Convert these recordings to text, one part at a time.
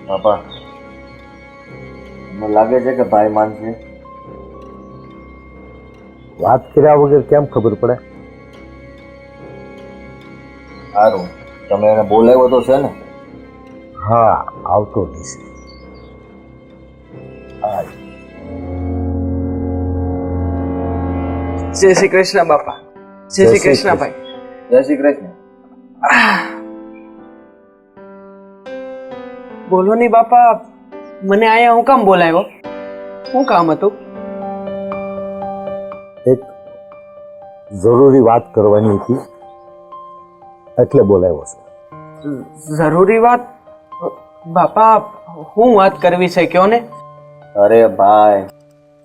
બાપા, મને લાગે છે કે ભાઈ માનશે. વાત કર્યા વગર કેમ ખબર પડે? સારું, તમે એને બોલાવ્યો તો છે ને? હા, આવતો રહીશ. જય શ્રી કૃષ્ણ બાપા. જય શ્રી કૃષ્ણ ભાઈ. જય શ્રી કૃષ્ણ. બોલો ની બાપા, મને આયા હું કામ બોલાવ્યો? શું કામ હતું? એક જરૂરી વાત કરવાની હતી એટલે બોલાવ્યો છે. જરૂરી વાત? બાપા, હું વાત કરવી છે કયો ને? અરે ભાઈ,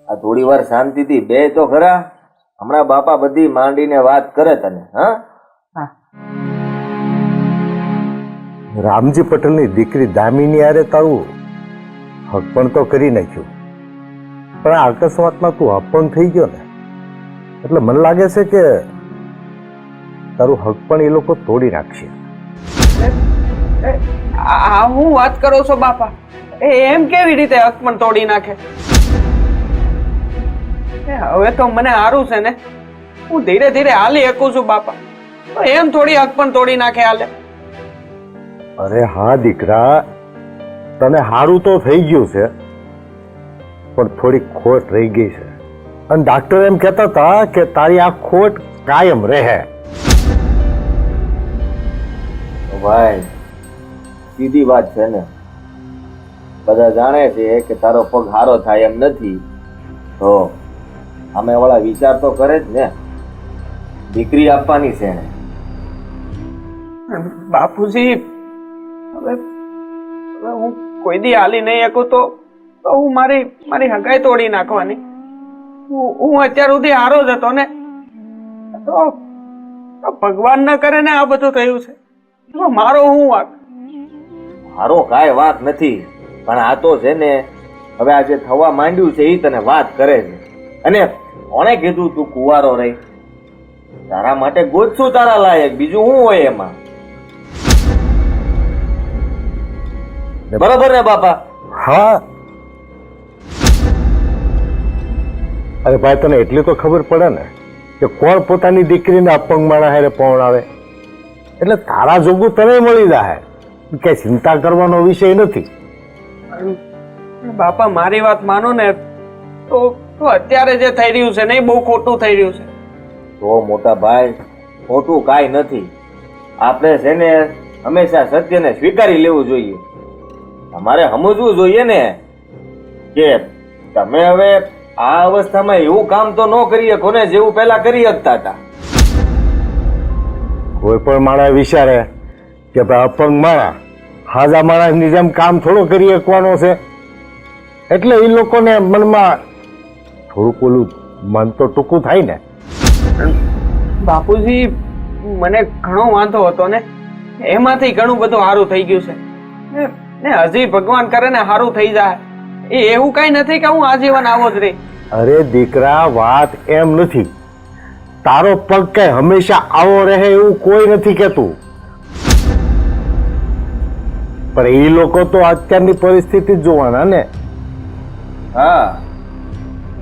આ થોડી વાર શાંતિથી બે તો ખરા. હમણાં બાપા બધી માંડીને વાત કરે તને. હા, રામજી પટેલની દીકરી દામિની હારે તારું હક તો કરી નાખ્યું, પણ આ અકસ્માતમાં તું અપંગ થઈ ગયો ને, એટલે મને લાગે છે કે તારું હક પણ એ લોકો તોડી નાખશે. આ હું વાત કરો છો બાપા? એમ કેવી રીતે હક પણ તોડી નાખે? હવે તો મને સારું છે ને, હું ધીરે ધીરે હાલી શકું છું બાપા. એમ થોડી હક પણ તોડી નાખે હાલે? અરે હા દીકરા, તને હારું તો થઈ ગયું છે, પણ થોડી ખોટ રહી ગઈ છે, અને ડાક્ટર એમ કહેતા હતા કે તારી આ ખોટ કાયમ રહે. ભાઈ સીધી વાત છે ને. બધા જાણે છે કે તારો પગ હારો થાય એમ નથી, તો અમે વાળા વિચાર તો કરે જ ને. દીકરી આપવાની છે એને. બાપુજી, હવે હું કોઈ દી હાલી નહીં શકું તો હું મારી હગાઈ તોડી નાખવાની. હું અત્યાર સુધી હારો જ હતો ને, તો ભગવાન ન કરે ને આ બધું થયું છે. મારો હું વાંક? હારો કાંઈ વાત નથી, પણ આ તો છે ને હવે આ જે થવા માંડ્યું છે એ તને વાત કરે છે. અને કોણે કીધું તું કુંવારો રહી? તારા માટે ગોતશું તારા લાયક, બીજું શું હોય એમાં? બરાબર ને બાપા? હા, અરે ભાઈ, તને એટલી તો ખબર પડે ને કે કોણ પોતાની દીકરીને અપંગ માણા હારે પહોંચાડે, એટલે તારા જોગું તને મળી જાય, કઈ ચિંતા કરવાનો વિષય નથી. બાપા, મારી વાત માનો ને તો અત્યારે જે થઈ રહ્યું છે ને એ બહુ ખોટું થઈ રહ્યું છે. તો મોટા ભાઈ, ખોટું કાંઈ નથી. આપણે છે ને હંમેશા સત્યને સ્વીકારી લેવું જોઈએ. તમારે સમજવું જોઈએ ને કે તમે હવે આ અવસ્થામાં એવું કામ તો ન કરી શકો ને જેવું પહેલા કરી શકતા હતા. કોઈ પણ માણસ વિચારે કે ભાઈ અપંગ માણા હાજા માણસની જેમ કામ થોડો કરી શકવાનો છે, એટલે એ લોકોને મનમાં થોડુંક ઓલું મન તો ટૂંકું થાય ને. બાપુજી, મને ઘણો વાંધો હતો ને, એમાંથી ઘણું બધું સારું થઈ ગયું છે ને હજી ભગવાન કરે ને સારું થઈ જાય. એવું કઈ નથી કે હું આજીવન આવો જ રહી. અરે દીકરા, વાત એમ નથી. તારો પગ કઈ હંમેશા આવો રહે એવું કોઈ નથી કેતું, પણ એ લોકો તો અત્યારની પરિસ્થિતિ જ જોવાના ને. હા,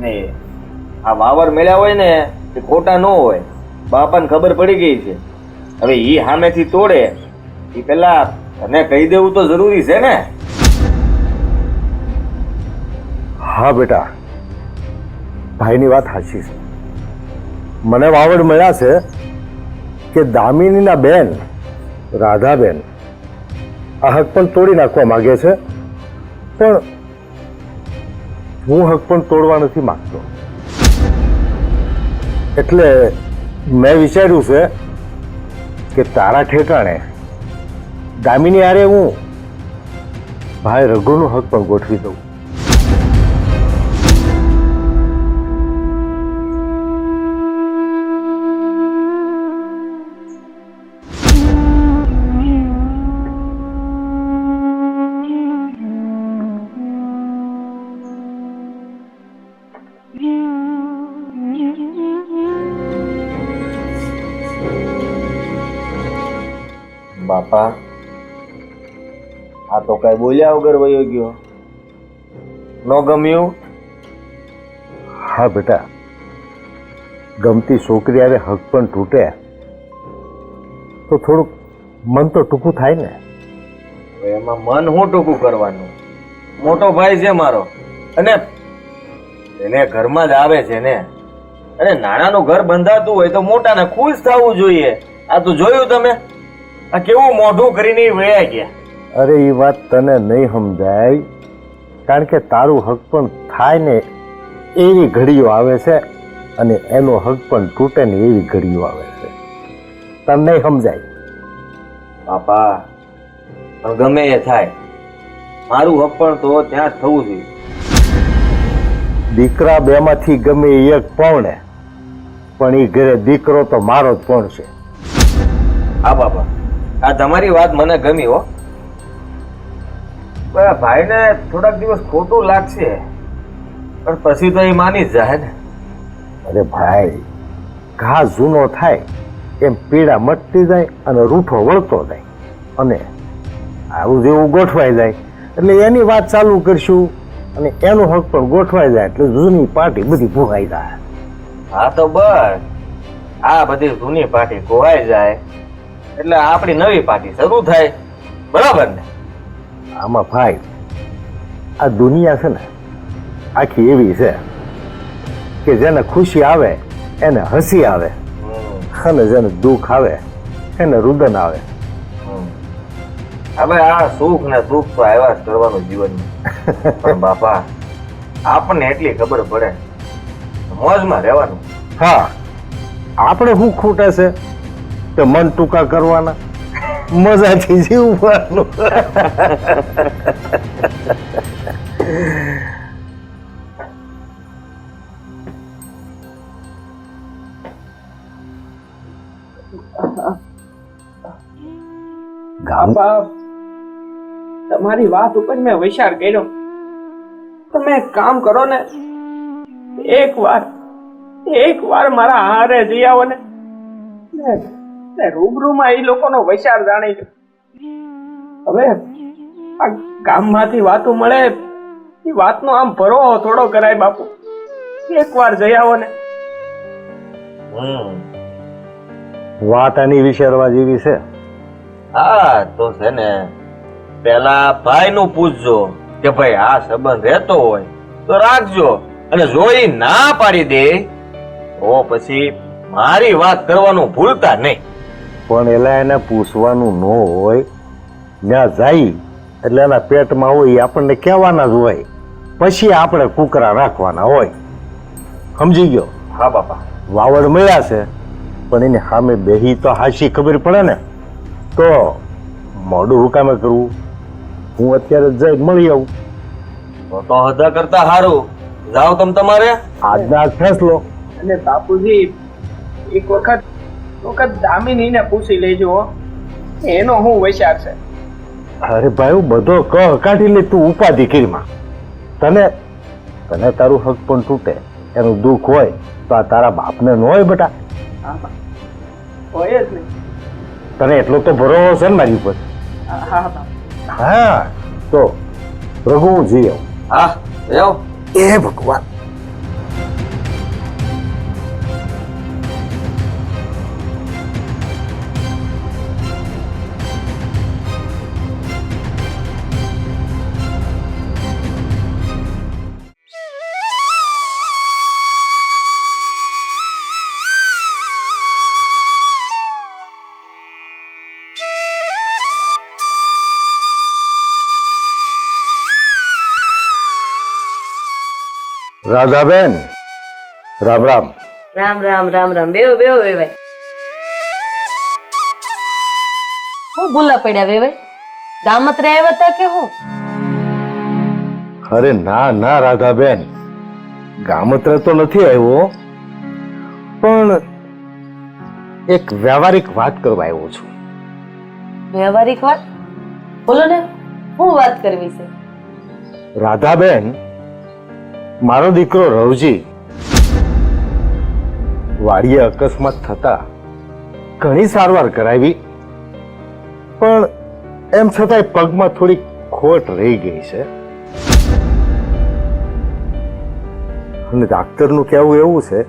ને આ વાવર મેળ્યા હોય ને એ ખોટા ન હોય. બાપાને ખબર પડી ગઈ છે. હવે ઈ સામેથી તોડે એ પેલા તને કહી દેવું તો જરૂરી છે ને. હા બેટા, ભાઈની વાત સાચી છે. મને વાવડ મળ્યા છે કે દામિનીના બેન રાધાબેન આ હક પણ તોડી નાખવા માંગે છે, પણ હું હક પણ તોડવા નથી માંગતો. એટલે મેં વિચાર્યું છે કે તારા ઠેકાણે દામિની હારે હું ભાઈ રઘુનું હક પણ ગોઠવી દઉં. બાપા, આ તો કઈ બોલ્યા વગર વયો ગયો. નો ગમ્યું? હા બેટા, ગમતી છોકરી હારે હક પણ તૂટે તો થોડુંક મન તો ટૂંકું થાય ને. હવે એમાં મન હું ટૂંકું કરવાનું? મોટો ભાઈ છે મારો, અને એને ઘરમાં જ આવે છે ને. અને નાનાનું ઘર બંધાતું હોય તો મોટાને ખુશ થવું જોઈએ. આ તો જોયું તમે, આ કેવું મોઢું કરીને વયા ગયા. અરે એ વાત તને નહીં સમજાય, કારણ કે તારું હક પણ થાય ને એવી ઘડીઓ આવે છે, અને એનો હક પણ તૂટે ને એવી ઘડીઓ આવે છે. તને નહીં સમજાય. બાપા, પણ ગમે એ થાય, મારું હક પણ તો ત્યાં જ થવું જોઈએ. દીકરા બેમાંથી ગમે એ એક પૌણે, પણ એ ઘરે દીકરો તો મારો જ પણ છે. હા બાપા, આ તમારી વાત મને ગમી હો. ભાઈને થોડાક દિવસ ખોટું લાગશે, પણ પછી તો એ માની જ જાય ને. અરે ભાઈ, ઘા જૂનો થાય એમ પીડા મટતી જાય અને રૂઠો વળતો જાય, અને આવું જેવું ગોઠવાઈ જાય એટલે એની વાત ચાલુ કરશું, અને એનું હક પણ ગોઠવાઈ જાય એટલે જૂની પાર્ટી બધી ભૂવાઈ જાય. હા તો બસ, આ બધી જૂની પાર્ટી ખોવાઈ જાય એટલે આપણી નવી પાર્ટી શરૂ થાય. બરાબર ને? આમાં ભાઈ, આ દુનિયા છે ને આખી એવી છે કે જેને ખુશી આવે એને હસી આવે, અને જેને દુઃખ આવે એને રુદન આવે. હવે આ સુખ ને દુઃખ તો આવ્યા જ કરવાનું જીવનમાં. પણ બાપા, આપણને એટલી ખબર પડે, મોજમાં રહેવાનું. હા, આપણે શું ખૂટે છે કે મન ટૂંકા કરવાના, મજાથી જીવવાનું. બાપા, તમારી વાત ઉપર મેં વિચાર કર્યો. તમે એક કામ કરો ને, એક વાર મારા હારે જઈ આવો ને, રૂબરૂમાં એ લોકોનો વિચાર જાણી લો. હવે આ ગામમાંથી વાતો મળે, એ વાતનો આમ ભરો થોડો કરાય બાપુ. એક વાર જઈ આવો ને. વાત આની વિચારવા જેવી છે. હા તો છે ને, પેલા ભાઈ નું પૂછજો કે ભાઈ આ સંબંધ રહેતો હોય તો રાખજો, અને જો ઈ ના પાડી દે તો પછી મારી વાત કરવાનું ભૂલતા નહીં. પણ એલા એને પૂછવાનું ન હોય, ત્યાં જાય એટલે એના પેટમાં હોય એ આપણને કહેવાના જ હોય, પછી આપણે કુકરા રાખવાના હોય. સમજી ગયો? હા બાપા. વાવડ મળ્યા છે, પણ એને સામે બેહી તો હાચી ખબર પડે ને. તો મોડું હુકામે કરવું? હું અત્યારે જઈ મળી આવું. તો હદા કરતા સારું, જાઓ તમ તમારે. આજના ફેસલો. અને બાપુજી, એક વખત દામિનીને પૂછી લેજો હો, એનો શું વિચાર છે. અરે ભાઈ, હું બધો કહ કાઢી લે, તું ઉપાધિ કરીમાં. તને તારું હક પણ તૂટે, એનું દુઃખ હોય તો આ તારા બાપને ન હોય બેટા? હોય જ નહીં. તને એટલો તો ભરોસો છે ને મારી ઉપર? હા, તો રઘુ હું જઈ આવું. હા જાઓ. એ ભગવાન. રાધાબેન, રામ રામ. રામ રામ રામ રામ. બેવો બેવો વેવાય. હું ભૂલા પડ્યા વેવાય? ગામત્રે આવ્યા હતા કે હું? અરે ના ના રાધાબેન, ગામત્રે તો નથી આવ્યો, પણ એક વ્યવહારિક વાત કરવા આવ્યો છું. વ્યવહારિક વાત? બોલો ને, શું વાત કરવી છે? રાધાબેન, મારો દીકરો રવજી વાડીએ અકસ્માત થતા ઘણી સારવાર કરાવી, પણ એમ છતાંય પગમાં થોડીક ખોટ રહી ગઈ છે અને ડાક્ટરનું કહેવું એવું છે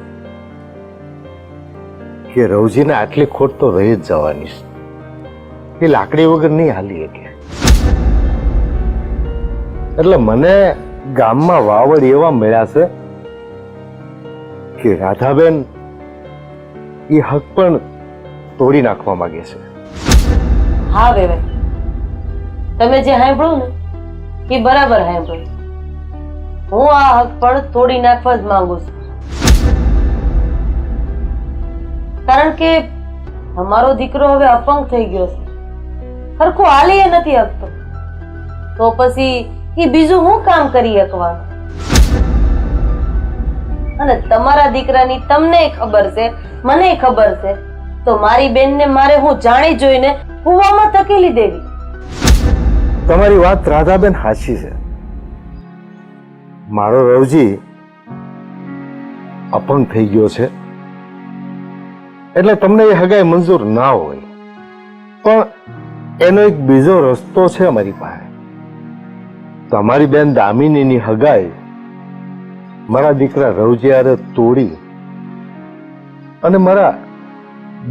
કે રવજીને આટલી ખોટ તો રહી જ જવાની છે. એ લાકડી વગર નહીં હાલી શકે. એટલે મને ગામમાં વાવડ એવા મળ્યા છે કે રાધાબેન એ હક પણ તોડી નાખવા માંગે છે. હા વેવાઈ, તમે જે સાંભળ્યું ને એ બરાબર સાંભળ્યું. હું આ હક પણ તોડી નાખવા જ માંગુ છું. કારણ કે અમારો દીકરો હવે અપંગ થઈ ગયો છે, સરખું હાલી એ નથી શકતો, તો પછી એ બીજું હું કામ કરી શકવાનું? અને તમારા દીકરાની તમને ખબર છે, મને ખબર છે, તો મારી બેનને મારે હું જાણી જોઈને કૂવામાં ધકેલી દેવી. તમારી વાત રાધાબેન સાચી છે. મારો રવજી અપંગ થઈ ગયો છે એટલે તમને એ હગાઈ મંજૂર ના હોય, પણ એનો એક બીજો રસ્તો છે અમારી પાસે. તમારી બેન દામિનીની હગાઈ મારા દીકરા રવજી હારે તોડી અને મારા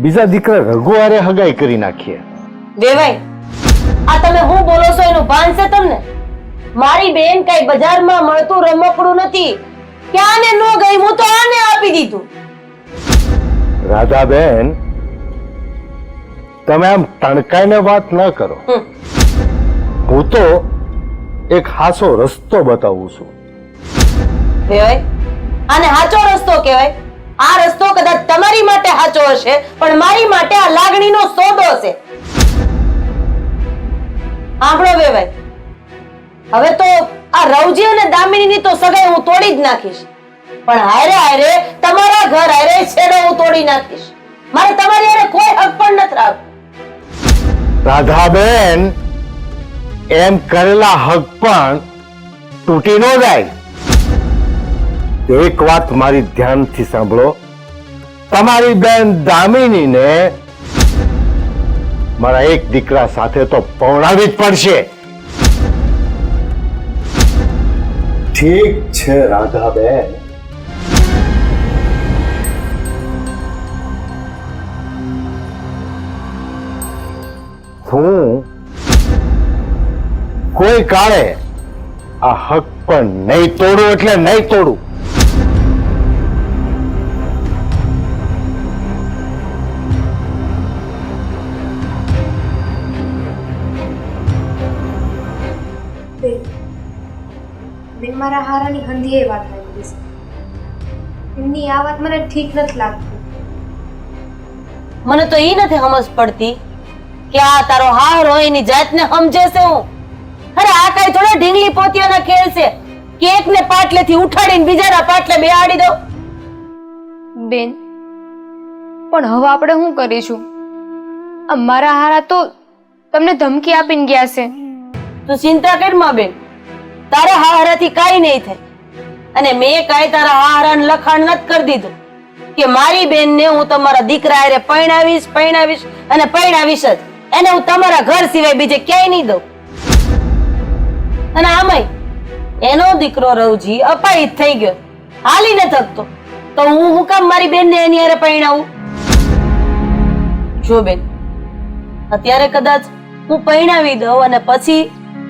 બીજા દીકરા રઘુ હારે હગાઈ કરી નાખીએ. વેવાઈ, આ તમે હું બોલો છો એનું ભાન છે તમને? મારી બેન કઈ બજારમાં મળતું રમકડું નથી કે આને નો ગઈ હું તો આને આપી દીધું. રાધાબેન, તમે આમ તણકાઈને વાત ન કરો. હું તો એક હાસો રસ્તો બતાવું છું. વેવાઈ, આને સાચો રસ્તો કહેવાય? આ રસ્તો કદાચ તમારી માટે સાચો હશે, પણ મારી માટે આ લાગણીનો સોદો છે. આંભળો વેવાઈ, હવે તો આ રવજી અને દામિનીની તો સગાઈ હું તોડી જ નાખીશ, પણ હારે હારે તમારા ઘર હારે છેડો હું તોડી નાખીશ. મારે તમારી હારે કોઈ હક પણ નથી રાખવો. રાધાબેન, એમ કરેલા હક પણ તૂટી ન જાય. એક વાત મારી ધ્યાનથી સાંભળો. તમારી બેન દામિનીને મારા એક દીકરા સાથે તો પૌણાવી જ પડશે. ઠીક છે રાધાબેન. હું કોઈ કાળે આ હક પણ નહીં તોડું એટલે નહીં તોડું. મેં મારા હારાની હંધીએ વાત કરી છે. એમની આ વાત મને ઠીક નથી લાગતી. મને તો ઈ નથી સમજ પડતી કે આ તારો હારો એની જાતને સમજે છે હું. અરે આ કઈ થોડા ઢીંગલી પોતિયાના ખેલ છે કે એકને પાટલેથી ઉઠાડીને બીજાના પાટલે બેહાડી દો. બેન, પણ હવે આપણે શું કરીશું? આ મારા હારા તો તમને ધમકી આપીને ગયા છે. તું ચિંતા કર માં બેન, તારા હારાથી કાઈ નહીં થાય. અને મેં કાઈ તારા હારાને લખાણ નથી કરી દીધું કે મારી બેનને હું તમારા દીકરા હારે પરણાવીશ અને પરણાવીશ જ. એને હું તમારા ઘર સિવાય બીજે ક્યાંય નહીં દઉં. અને આમાંય એનો દીકરો રવજી અપાહિત થઈ ગયો, હાલી ન થકતો, તો હું કામ મારી બેનને એની હારે પરણાવું? જો બેન, અત્યારે કદાચ હું પરણાવી દઉં અને પછી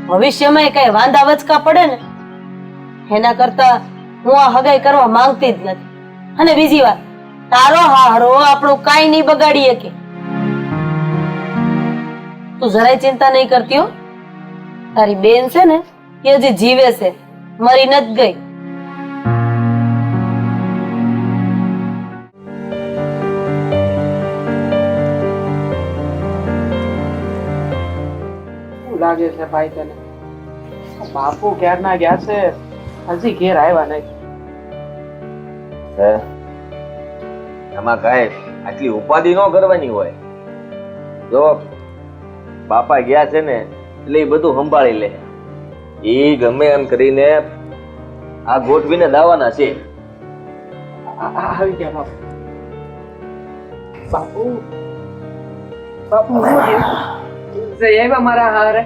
ભવિષ્યમાં કઈ વાંધા વચકા પડે ને, એના કરતા હું આ હગાઈ કરવા માંગતી જ નથી. અને બીજી વાત, તારો હારો આપણું કાઈ નહીં બગાડી શકે. તું જરાય ચિંતા નહીં કરતી હો. તારી બેન છે ને એ હજી જીવે છે, મરી નથી ગઈ. શું લાગે છે ભાઈ તને? બાપુ ક્યારના ગયા છે, હજી ઘેર આવ્યા નહીં. હે, આમાં કાંઈ આટલી ઉપાધિ ન કરવાની હોય. જો બાપા ગયા છે ને એટલે એ બધું સંભાળી લે. એ ગમે એમ કરીને આ ગોઠવીને દાવાના છે. આવી ગયા બાપુ. બાપુ બાપુ હું આવ્યા મારા હારે.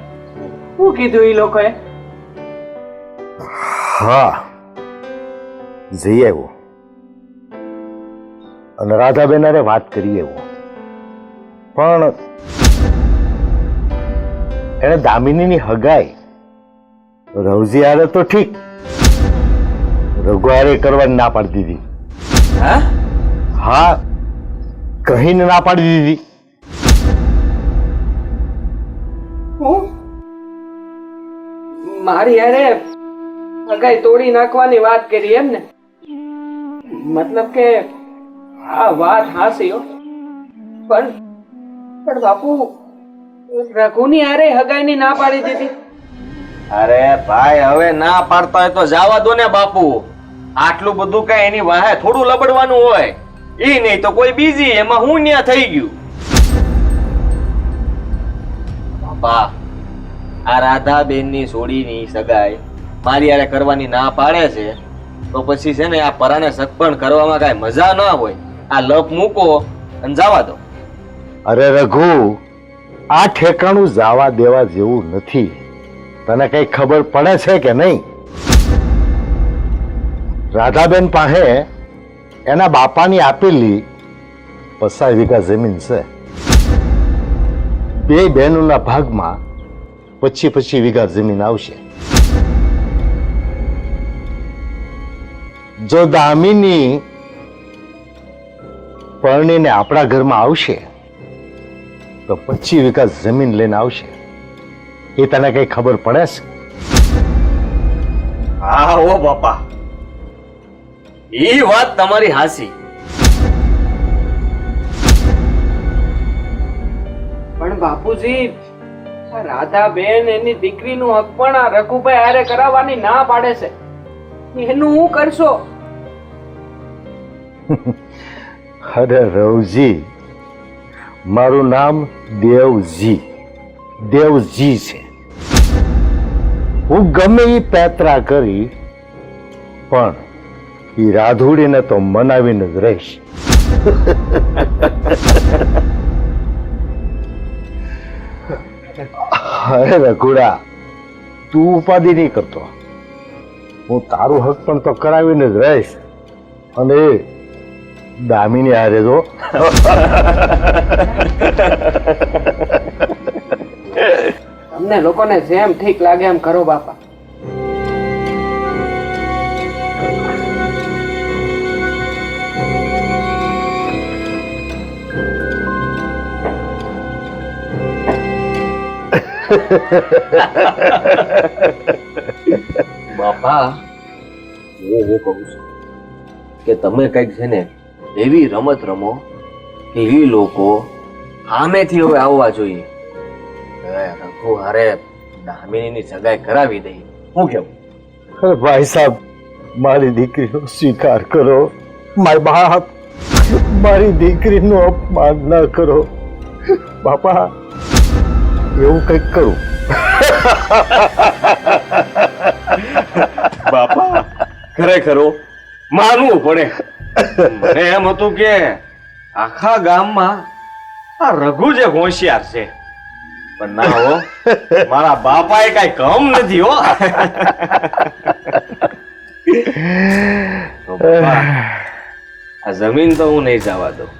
શું કીધું એ લોકોએ? હા, જઈ આવ્યો અને રાધાબેન હારે વાત કરી આવ્યો, પણ એને દામિનીની હગાઈ રવજી હારે તો ઠીક, રઘુ હારે કરવાની ના પાડી દીધી. હા હા, કહીને ના પાડી દીધી. હું મારી હારે હગાઈ તોડી નાખવાની વાત કરી એમ ને? મતલબ કે આ વાત હાસી હો, પણ પણ બાપુ રઘુની હારે હગાઈની ના પાડી દીધી. અરે ભાઈ, હવે ના પાડતા હોય તો જવા દો ને બાપુ. આટલું બધું કઈ એની વાહે થોડું લબડવાનું હોય. ઈ નહીં તો કોઈ બીજી, એમાં હું ન્યા થઈ ગયું. બાપા, આ રાધાબેન ની સોડીની સગાઈ મારી હારે કરવાની ના પાડે છે તો પછી છે ને આ પરાણે સગપણ કરવામાં કઈ મજા ના હોય. આ લપ મૂકો અને જવા દો. અરે રઘુ, આ ઠેકાણું જવા દેવા જેવું નથી. તને કઈ ખબર પડે છે કે નહીં? રાધાબેન પાસે એના બાપાની આપેલી 50 વીઘા જમીન છે. બે બહેનોના ભાગમાં 25 વીઘા જમીન આવશે. જો દામિની પરણીને આપણા ઘરમાં આવશે તો 25 વીઘા જમીન લઈને આવશે. એ તને કઈ ખબર પડે છે? હા ઓ બાપા, ઈ વાત તમારી હાસી. પણ બાપુજી, આ રાધાબેન એની દીકરીનું હક પણ આ રઘુભાઈ હારે કરાવવાની ના પાડે છે. એનું હું કરશો? અરે રવજી, મારું નામ દેવજી છે. હું ગમે એ પેતરા કરી પણ એ રાધુડીને તો મનાવીને જ રહીશ. અરે રઘુડા, તું ઉપાધિ નહીં કરતો. હું તારું હક પણ તો કરાવીને જ રહીશ. અને દામિની હારે જો તમને લોકોને જેમ ઠીક લાગે એમ કરો બાપા. બાપા, હું કહું છું કે તમે કઈક છે ને એવી રમત રમો કે એ લોકો સામેથી હવે આવવા જોઈએ. રઘુ હારે દામિનીની સગાઈ કરાવી દઈ. હું કેવું? અરે ભાઈ સાહેબ, મારી દીકરીનો સ્વીકાર કરો. મારા બાપ, મારી દીકરીનું અપમાન ન કરો. બાપા, એવું કંઈક કરું. બાપા, ખરેખર માનવું પડે. મને એમ હતું કે આખા ગામમાં આ રઘુ જે હોશિયાર છે, પણ ના હો, મારા બાપાએ કઈ કમ નથી હો. તો બાપા, આ જમીન તો હું નહીં જવા દઉં.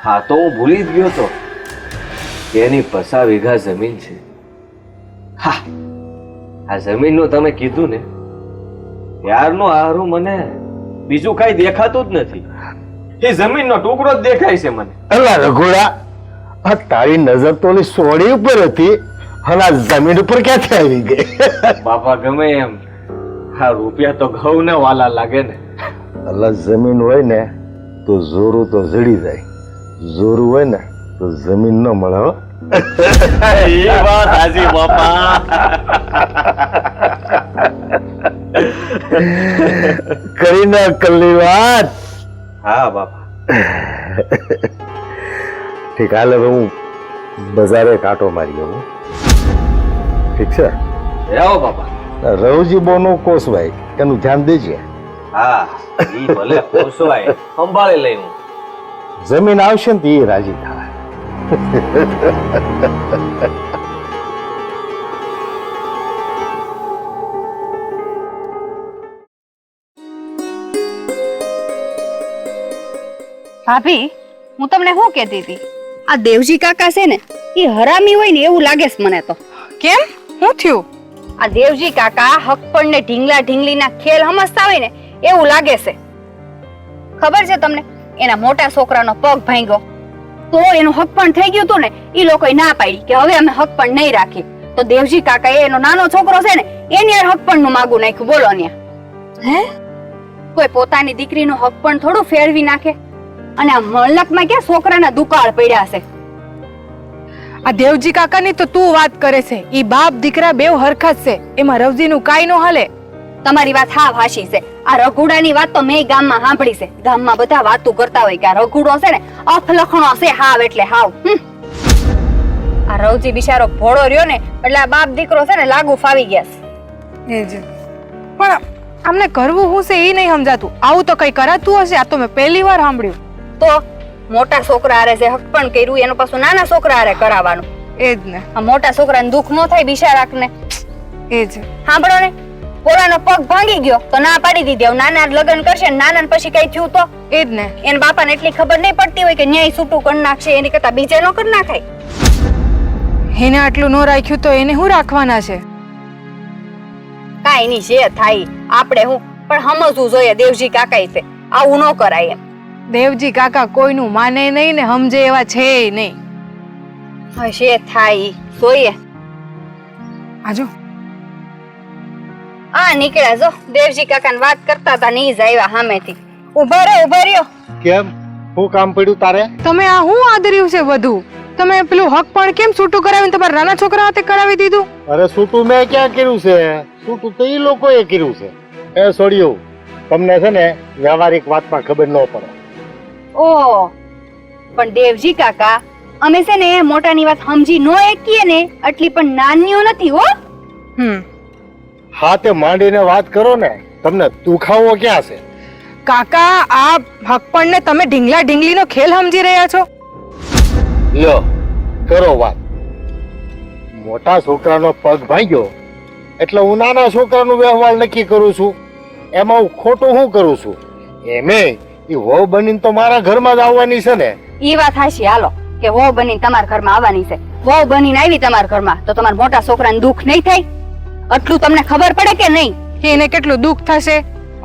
હા, તો હું ભૂલી જ ગયો તો કે એની 50 વીઘા જમીન છે. હા, આ જમીનનું તમે કીધું ને ત્યારનું હારું મને બીજું કઈ દેખાતું જ નથી. એ જમીનનો ટુકડો જ દેખાય છે મને. અલા રઘુડા, આ તારી નજર તો ઓલી સોડી ઉપર હતી અને આ જમીન ઉપર ક્યાંથી આવી ગઈ? બાપા, ગમે એમ આ રૂપિયા તો ઘઉં ને વાલા લાગે ને. અલા, જમીન હોય ને તો જોરું તો જડી જાય, જોરું હોય ને તો જમીન ન મળે. હો, એ વાત હાજી બાપા. કરી ના કલ્લી વાત. હા બાપા. ઠીક, હાલ હવે હું બજારે કાંટો મારી આવું. ઠીક છે? આવો બાપા. રવજી બોનો કોસભાઈ, એનું ધ્યાન દેજે. હા, ઈ ભલે પોસવાય, સંભાળી લઈ હું. જમીન આવશે ને તો એ રાજી થાય. ભાભી, હું તમને શું કહેતી હતી? આ દેવજી કાકા છે ને, એ હરામી હોય ને એવું લાગે છે મને તો. કેમ? શું થયું? આ દેવજી કાકા હકપણ ને ઢીંગલા ઢીંગલીના ખેલ સમજતા હોય ને એવું લાગે છે. ખબર છે તમને, એના મોટા છોકરાનો પગ ભાંગ્યો તો એનું હકપણ થઈ ગયું હતું ને, એ લોકોએ ના પાડી કે હવે અમે હકપણ નહીં રાખી. તો દેવજી કાકા એનો નાનો છોકરો છે ને એની હકપણ નું માગું નાખ્યું. બોલો ને, હે કોઈ પોતાની દીકરીનું હકપણ થોડું ફેરવી નાખે? અને આ મલકમાં ક્યાં છોકરાના દુકાળ પડ્યા છે. આ દેવજી કાકાની તો તું વાત કરે છે. ઈ બાપ દીકરા બેવ હરખા જ છે. એમાં રવજીનું કાઈ નો હાલે. તમારી વાત હાવ હાશી છે. આ રઘુડાની વાત તો મેં ગામમાં સાંભળી છે. ગામમાં બધા વાતો કરતા હોય કે આ રઘુડો છે ને અફલખણો છે હાવ એટલે હાવ. આ રવજી બિચારો ભોળો રહ્યો ને એટલે આ બાપ દીકરો છે ને લાગુ ફાવી ગયા છે. એ જ. પણ આમને કરવું શું છે એ નહીં સમજાતું. આવું તો કઈ કરાતું હશે? આ તો મેં પહેલી વાર સાંભળ્યું. તો મોટા છોકરા હારે જે હકપણ કર્યું એનું પાછું નાના છોકરા હારે કરાવવાનું. એ જ ને. આ મોટા છોકરાને દુઃખ ન થાય બિચારાને? એ જ. સાંભળો ને, પોરાનો પગ ભાંગી ગયો તો ના પાડી દીધી. હવે નાના લગ્ન કરશે નાના પછી કઈ થયું તો? એ જ ને. એના બાપાને એટલી ખબર નહીં પડતી હોય કે ન્યાય છૂટું કરી નાખશે, એની કરતા બીજે નો કરી નાખાય. એને આટલું ન રાખ્યું તો એને શું રાખવાના છે? કાઈ નહીં, જે થાય આપણે હું પણ સમજવું જોઈએ. દેવજી કાકા છે, આવું ન કરાય એમ. દેવજી કાકા કોઈનું માને નહીં ને સમજે એવા છે નહીં. હવે જે થાય જોઈએ. આજો આ નીકળ્યા જો દેવજી કાકાને વાત કરતા હતા ને ઈ જ આવ્યા સામેથી. ઉભા રહ્યો. કેમ? શું કામ પડ્યું તારે? તમે આ શું આદર્યું છે બધું? તમે પેલું હક પણ કેમ છૂટું કરાવીને તમારા નાના છોકરા હાથે કરાવી દીધું? અરે છૂટું મેં ક્યાં કર્યું છે? છૂટું તો એ લોકોએ કર્યું છે. એ છોડ્યું, તમને છે ને વ્યવહારિક વાતમાં ખબર ન પડે. ઓ પણ દેવજી કાકા, અમે છે ને મોટાની વાત સમજી નો એકીએ ને એટલી પણ નાનીઓ નથી હો. હા તે માંડીને વાત કરો ને, તમને દુખાવો ક્યાં છે? કાકા આ હકપણ ને તમે ઢીંગલા ઢીંગલીનો ખેલ સમજી રહ્યા છો? લ્યો કરો વાત. મોટા છોકરાનો પગ ભાંગ્યો એટલે હું નાના છોકરાનો વ્યવહાર નક્કી કરું છું. એમાં હું ખોટું શું કરું છું? એમે એ વહુ બનીને તો મારા ઘરમાં જ આવવાની છે ને. ઈ વાત હાશી. હાલો કે વહુ બનીને તમારા ઘરમાં આવવાની છે. વહુ બનીને આવી તમારા ઘરમાં તો તમારા મોટા છોકરાને દુઃખ નહીં થાય? આટલું તમને ખબર પડે કે નહીં? એને કેટલું દુઃખ થશે?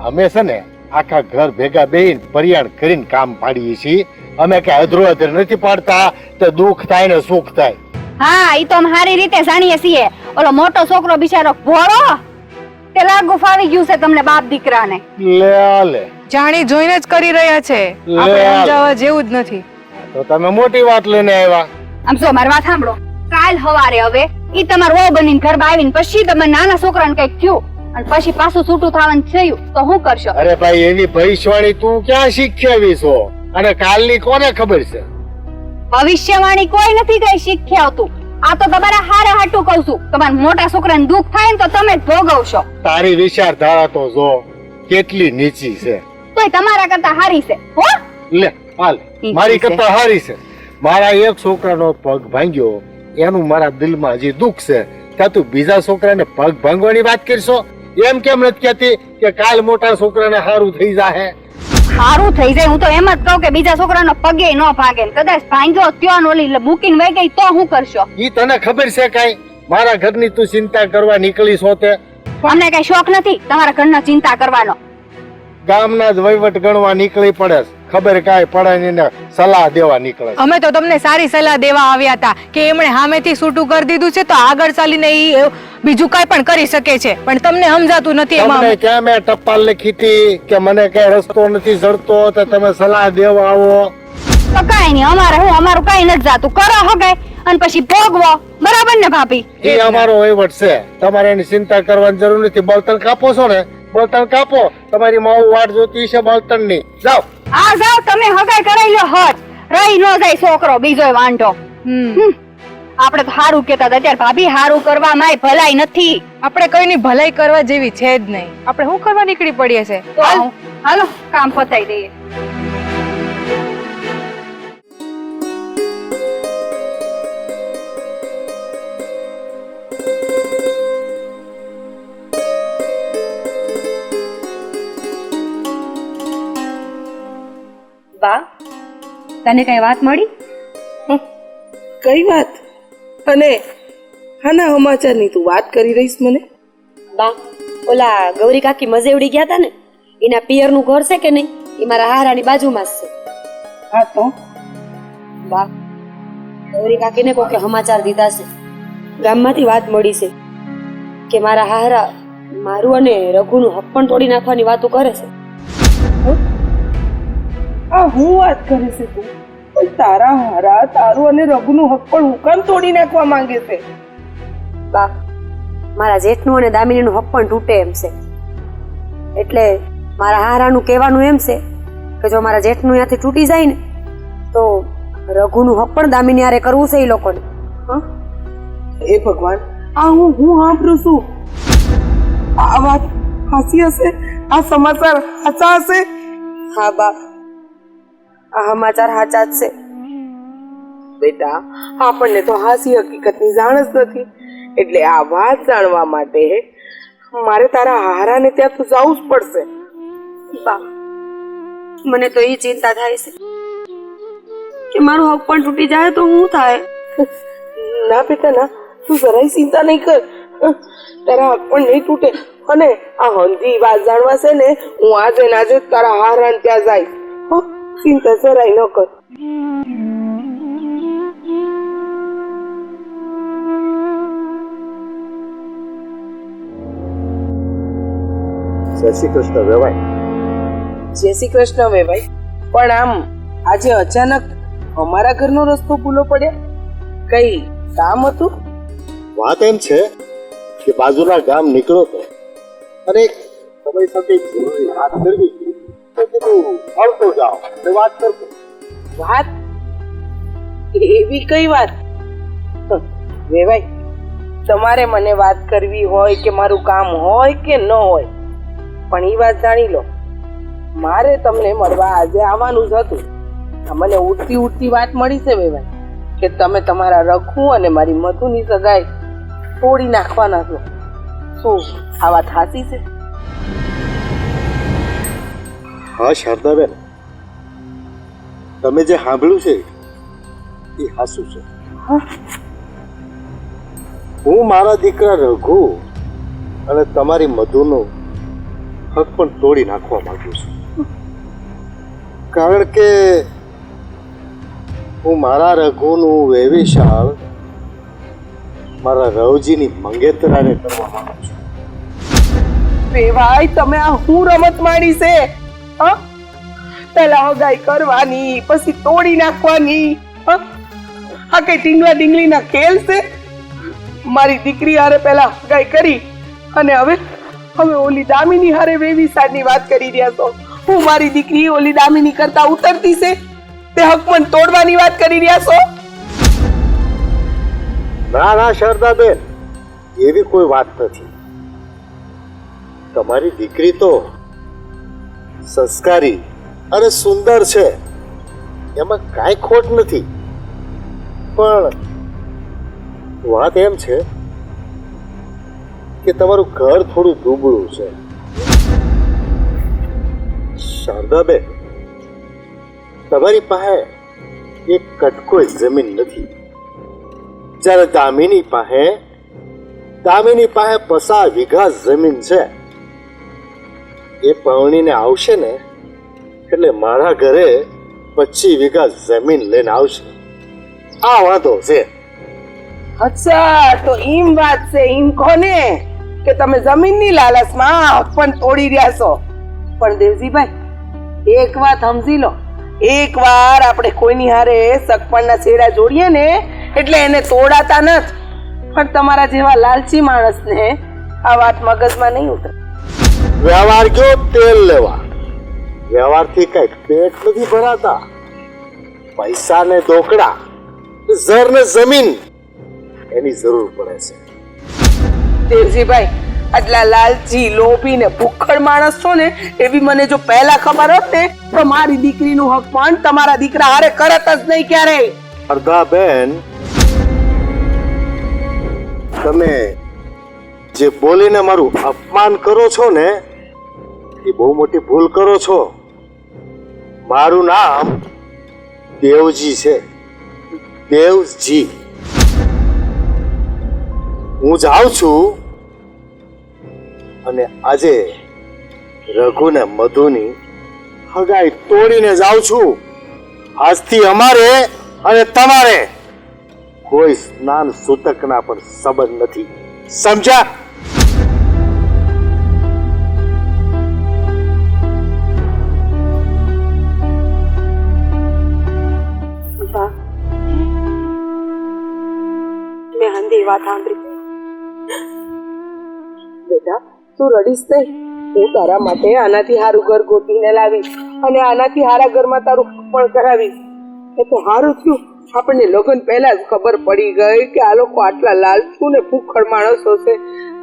અમે છે ને આખા ઘર ભેગા બેહીને પરિયાણ કરીને કામ પાડીએ છીએ. અમે કઈ અધરો અધર નથી પાડતા. તો દુઃખ થાય ને સુખ થાય. હા, ઈ તો અમે સારી રીતે જાણીએ છીએ. ઓલો મોટો છોકરો બિચારો ભોળો તે લાગુ ફાવી ગયું છે તમને બાપ દીકરાને. લે જાણી જોઈને જ કરી રહ્યા છે. આપણે સમજાવવા જેવું જ નથી. તો તમે મોટી વાત લઈને આવ્યા. આમ જો મારી વાત સાંભળો. કાલ હવારે હવે ઈ તમાર વહુ બનીને ઘરમાં આવીને પછી તમે નાના છોકરાને કઈક થયું અને પછી પાછું છૂટું થવાનું થયું તો શું કરશો? અરે ભાઈ, એવી ભવિષ્યવાણી તું ક્યાં શીખ્યાવી છો? અને કાલની કોને ખબર છે? ભવિષ્યવાણી કોઈ નથી કઈ શીખ્યા આવતું. આ તો તમારા હારે હાટું કહું છું. તમારા મોટા છોકરાને દુઃખ થાય ને તો તમે જ ભોગવશો. તારી વિચારધારા તો જો કેટલી નીચી છે. તોય તમારા કરતા હારી છે હો. લે હાલ, મારી કરતા હારી છે. મારા એક છોકરાનો પગ ભાંગ્યો એનું મારા દિલમાં હજી દુઃખ છે. ત્યાં તું બીજા છોકરાને પગ ભાંગવાની વાત કરશો? એમ કેમ નથી કહેતી કે કાલ મોટા છોકરાને સારું થઈ જાહે? સારું થઈ જાય. હું તો એમ જ કહું કે બીજા છોકરાનો પગે ન ભાગે. કદાચ ભાંગ્યો ત્યો ઓલી મૂકીને વહી ગઈ તો શું કરશો? ઈ તને ખબર છે કાઈ? મારા ઘરની તું ચિંતા કરવા નીકળી છો તે? અમને કઈ શોખ નથી તમારા ઘરના ચિંતા કરવાનો. ગામના જ વહીવટ ગણવા નીકળી પડે. ખબર કાંઈ પડે નહીં ને સલાહ દેવા નીકળે. અમે તો તમને સારી સલાહ દેવા આવ્યા હતા કે એમણે સામેથી છૂટું કરી દીધું છે તો આગળ ચાલીને ઈ બીજું કઈ પણ કરી શકે છે. પણ તમને સમજાતું નથી. તમને એમાં ક્યાં મેં ટપાલ લખી હતી કે મને કઈ રસ્તો નથી જડતો તો તમે સલાહ દેવા આવો? તો કઈ નહીં, અમારે હું અમારું કઈ નથી જાતું. કરો હગાય અને પછી ભોગવો. બરાબર ને ભાભી? એ અમારો વહીવટ છે. તમારે એની ચિંતા કરવાની જરૂર નથી. બળતણ કાપો છો ને, બળતણ કાપો. તમારી માવું વાટ જોતી છે બળતણ ની. જાઓ આ જાઓ તમે હગાઈ કરાઈ લો. હટ રહી ન જાય છોકરો બીજો વાંઢો. આપણે તો હારું કેતા હતા. અત્યારે ભાભી હારું કરવા માય ભલાઈ નથી. આપણે કોઈની ભલાઈ કરવા જેવી છે જ નહીં. આપણે શું કરવા નીકળી પડીએ છે? હાલો કામ પતાઈ દઈએ. બા તને કઈ વાત મળી? કઈ વાત? અને હાના સમાચારની તું વાત કરી રહીશ મને? બા, ઓલા ગૌરી કાકી મજેવડી ગયા હતા ને, એના પિયરનું ઘર છે કે નહીં, એ મારા હારાની બાજુમાં જ છે. હા તો બા, ગૌરી કાકીને કોકે સમાચાર દીધા છે. ગામમાંથી વાત મળી છે કે મારા હારા મારું અને રઘુનું હક પણ તોડી નાખવાની વાતો કરે છે. આ હું વાત કરે છે તું? પણ તારા હારા તારું અને રઘુનું હક પણ હું કામ તોડી નાખવા માંગે છે? બા, મારા જેઠનું અને દામિનીનું હક પણ તૂટે એમ છે. એટલે મારા હારાનું કહેવાનું એમ છે કે જો મારા જેઠનું ત્યાંથી તૂટી જાય ને તો રઘુનું હક પણ દામિની હારે કરવું છે એ લોકોને. હા, હે ભગવાન, આ હું સાંભળું છું. આ વાત હાસી હશે? આ સમાચાર સાચા હશે? હા બા, આ સમાચાર સાચા જ છે. બેટા, આપણને તો હાસી હકીકતની જાણ જ નથી, એટલે આ વાત જાણવા માટે મારે તારા હારાને ત્યાં તો જવું જ પડશે. બા, મને તો એ ચિંતા થાય છે કે મારું હક પણ તૂટી જાય તો શું થાય? ના બેટા ના, તું જરાય ચિંતા નહીં કર. તારા હક પણ નહીં તૂટે. અને આ હંધી વાત જાણવા છે ને, હું આજે ને આજે જ તારા હારાને ત્યાં જાય. ચિંતા જરાય ન કર. જય શ્રી કૃષ્ણ વેવાય. જય શ્રી કૃષ્ણ વેવાઈ. પણ આમ આજે અચાનક અમારા ઘરનો રસ્તો ભૂલો પડ્યા? કઈ કામ હતું? વાત એમ છે કે બાજુના ગામ નીકળો તો અને એક સમય સાથે એક જરૂરી વાત કરવી હતી. તો કીધું મળતો જાઓ તો વાત કરતો. વાત? એવી કઈ વાત? વેવાઈ, તમારે મને વાત કરવી હોય કે મારું કામ હોય કે ન હોય, પણ એ વાત જાણી લો, મારે તમને મળવા આજે આવવાનું જ હતું. મને ઉડતી ઉડતી વાત મળી છે વેવાઈ કે તમે તમારા રઘુ અને મારી મધુની સગાઈ તોડી નાખવાના છો. શું આ વાત સાચી છે? હા શારદાબેન, તમે જે સાંભળ્યું છે એ સાચું છે. હું મારા દીકરા રઘુ અને તમારી મધુનો હક પણ તોડી નાખવા માંગુ છું. કારણ કે હું મારા રઘુનું વેવિશાળ મારા રવજીની મંગેતરાને કરવા માંગુ છું. વેવાઈ, તમે આ હું રમત માંડી છે? પેલા હગાઈ કરવાની, પછી તોડી નાખવાની. આ કઈ ટીંગલા ડીંગલી ના ખેલ છે? મારી દીકરી હારે પેલા હગાઈ કરી અને હવે ઓલી દામિની હારે વેવિશાળની વાત કરી રહ્યા છો. હું મારી દીકરી ઓલી દામિની કરતા ઉતરતી છે તે હક પણ તોડવાની વાત કરી રહ્યા છો? ના ના શારદાબેન, એવી કોઈ વાત નથી. તમારી દીકરી તો સંસ્કારી અને સુંદર છે, એમાં કાંઈ ખોટ નથી. પણ વાત એમ છે કે તમારું ઘર થોડું દુબળું છે. શારદાબેન, તમારી પાસે એક કટકોઈ જમીન નથી, જ્યારે દામિની પાસે 50 વીઘા જમીન છે. એ પરણીને આવશે ને એટલે મારા ઘરે 25 વીઘા જમીન લઈને આવશે. આ વાંધો છે. અચ્છા, તો એમ વાત છે. એમ કોને કે તમે જમીનની લાલચમાં હક પણ તોડી રહ્યા છો. પણ દેવજીભાઈ, એક વાત સમજી લો, એક વાર આપણે કોઈની હારે સગપણના છેડા જોડીએ ને એટલે એને તોડાતા નથી. પણ તમારા જેવા લાલચી માણસને આ વાત મગજમાં નહીં ઉતરે. વ્યવહાર ગયો તેલ લેવા. વ્યવહારથી કઈક પેટ નથી ભરાતા. પૈસા ને દોકડા, ઝર ને જમીન એની જરૂર પડે છે. દેવજીભાઈ, આટલા લાલચી, લોભી ને ભૂખડ માણસ છો ને, એવી મને જો પહેલા ખબર હોત ને તો મારી દીકરીનું હક પણ તમારા દીકરા હારે કરત જ નહીં ક્યારેય. શારદાબેન, તમે જે બોલીને મારું અપમાન કરો છો ને એ બહુ મોટી ભૂલ કરો છો. મારું નામ દેવજી છે, દેવજી. હું જાઉં છું અને આજે રઘુ ને મધુની હગાઈ તોડીને જાઉં છું. આજથી અમારે અને તમારે કોઈ સ્નાન સૂતકના પણ સંબંધ નથી, સમજ્યા? બા, મેં હંધી વાત સાંભળી. બેટા તું રડીશ નહીં. હું તારા માટે આનાથી હારું ઘર ગોતીને લાવીશ અને આનાથી હારા ઘરમાં તારું પણ કરાવીશ. એ તો હારું થયું આપણને લગ્ન પહેલા જ ખબર પડી ગઈ કે આ લોકો આટલા લાલચુ ને ભૂખડ માણસો છે.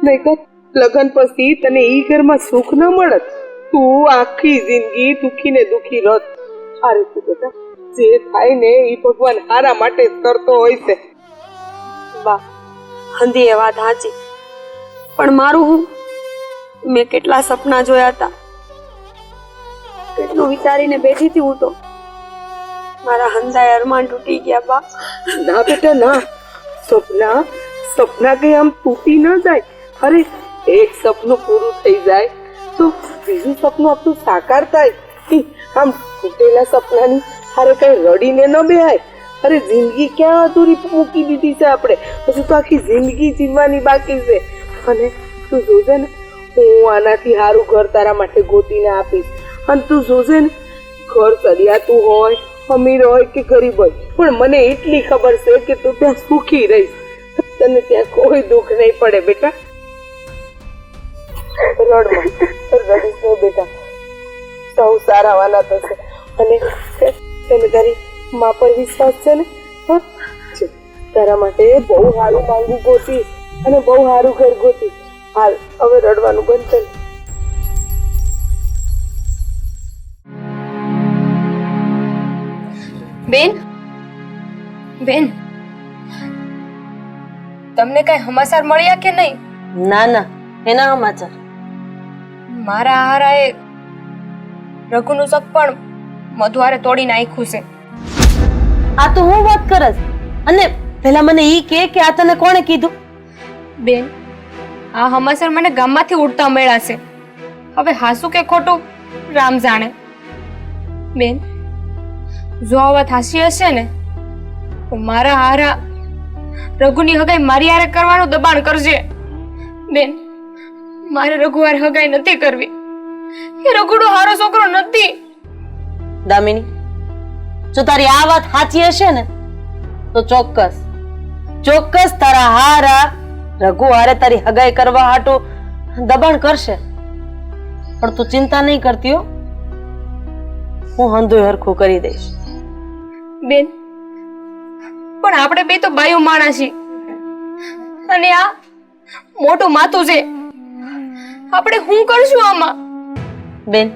નહીં લગ્ન પછી તને ઈ ઘરમાં સુખ ન મળત. તું આખી જિંદગી દુખી ને દુખી રત. હારું થયું બેટા, જે થાય ને ઈ ભગવાન હારા માટે જ કરતો હોય છે. બા, હંધી એ વાત સાચી, પણ મારું હું, મેં કેટલા સપના જોયા હતા, કેટલું વિચારીને બેઠી હતી હું તો. મારા હંધાએ અરમાન તૂટી ગયા બા. ના બેટા ના, સપના કઈ આમ તૂટી ન જાય. અરે એક સપનું પૂરું થઈ જાય તો બીજું સપનું આપણું સાકાર થાય. આમ તૂટેલા સપનાની હારે કઈ રડીને ન બેહાય. અરે જિંદગી ક્યાં અધૂરી મૂકી દીધી છે આપણે, પછી તો આખી જિંદગી જીવવાની બાકી છે. અને તું જોજે ને, હું આનાથી સારું ઘર તારા માટે ગોતીને આપીશ. અને તું જોજે ને, ઘર ચડિયાતું હોય, અમીર હોય કે ગરીબ હોય, પણ મને એટલી ખબર છે કે તું ત્યાં સુખી રહીશ. તને ત્યાં કોઈ દુઃખ નહીં પડે બેટા. રડમાં રડીશ નહીં બેટા, સૌ સારા વાલા થશે. અને તને તારી મા પર વિશ્વાસ છે ને? હા, તારા માટે બહુ સારું માંગુ ગોતીશ અને બહુ સારું ઘર ગોતીશ. હાલ હવે રડવાનું બંધ કર. બેન, બેન, તમને કઈ સમાચાર મળ્યા કે નહીં? ના ના, એના સમાચાર. મારા હારાએ રઘુનું સપન મધુવારે તોડી નાખ્યું છે. આ તો હું વાત કરસ, અને પેલા મને ઈ કે આ તને કોણે કીધું? બેન, આ સમાચાર મને ગામમાંથી ઉડતા મળ્યા છે. હવે હાસું કે ખોટું રામ જાણે. બેન, જો આ વાત હાસી હશે ને તો મારા હારા રઘુની હગાઈ મારી હારે કરવાનું દબાણ કરજે. બેન, મારે રઘુ હારે હગાઈ નથી કરવી. એ રઘુડો હારો છોકરો નથી. દામિની, જો તારી આ વાત સાચી હશે ને તો ચોક્કસ તારા હારા રઘુ હારે તારી હગાઈ કરવા હાટું દબાણ કરશે. પણ તું ચિંતા નહીં કરતી હો, હું હંધુય હરખું કરી દઈશ. બેન, પણ આપણે બે તો બાયું માણસ છીએ અને આ મોટું માથું છે. આપણે શું કરશું આમાં? બેન,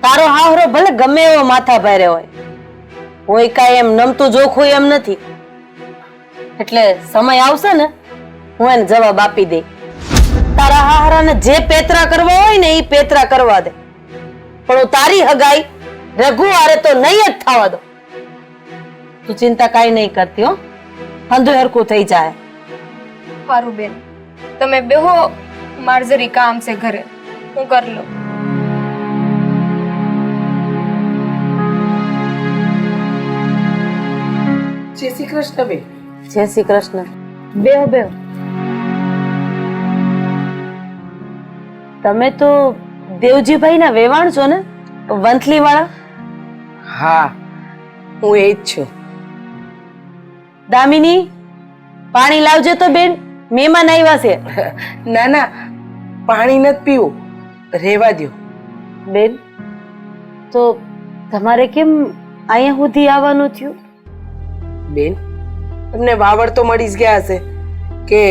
તારો હાહરો ભલે ગમે એવો માથા ભારે હોય કાંઈ એમ નમતું જોખું એમ નથી. એટલે સમય આવશે ને હું એને જવાબ આપી દઈ. તારા હાહરાને જે પેતરા કરવા હોય ને એ પેતરા કરવા દે, પણ હું તારી હગાઈ રઘુ હારે તો નહીં જ થવા દો. તું ચિંતા કાંઈ નહીં કરતી હો, હંધુય હરખું થઈ જાય. સારું બેન, તમે બેહો, માર જરી કામ છે ઘરે, હું કરી લઉં. જય શ્રી કૃષ્ણ બેન. જય શ્રી કૃષ્ણ. બેહો બેહો. તમે તો દેવજીભાઈ ના વેવાણ છો ને, વંથલી વાળા? હા, હું એ જ છું. દામિની, પાણી લાવજે તો બેન, મહેમાન આવ્યા છે. ના ના, પાણી નથી પીવું, રેવા દ્યો. બેન, તો તમારે કેમ અહીંયા સુધી આવવાનું થયું? બેન, તમને વાવડ તો મળી જ ગયા હશે કે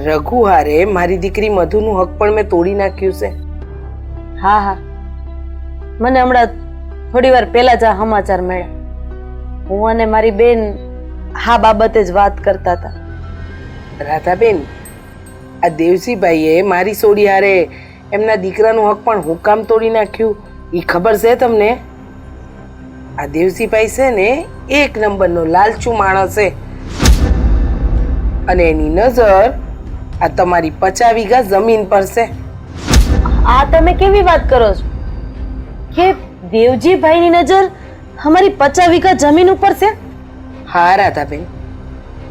રઘુ હારે મારી દીકરી મધુનું હક પણ મેં તોડી નાખ્યું છે. હા હા, મને હમણાં થોડી વાર પહેલા જ આ સમાચાર મળ્યા. હું અને મારી બેન હા બાબતે જ વાત કરતા હતા. રાધાબેન, આ દેવસીભાઈએ મારી સોડી હારે એમના દીકરાનું હક પણ હું કામ તોડી નાખ્યું, એ ખબર છે તમને? આ દેવજીભાઈ છે ને એક નંબરનો લાલચુ માણસ છે અને એની નજર આ તમારી 50 વીઘા જમીન પર છે. આ તમે કેવી વાત કરો છો કે દેવજીભાઈની નજર અમારી 50 વીઘા જમીન ઉપર છે? હા રાધાબેન,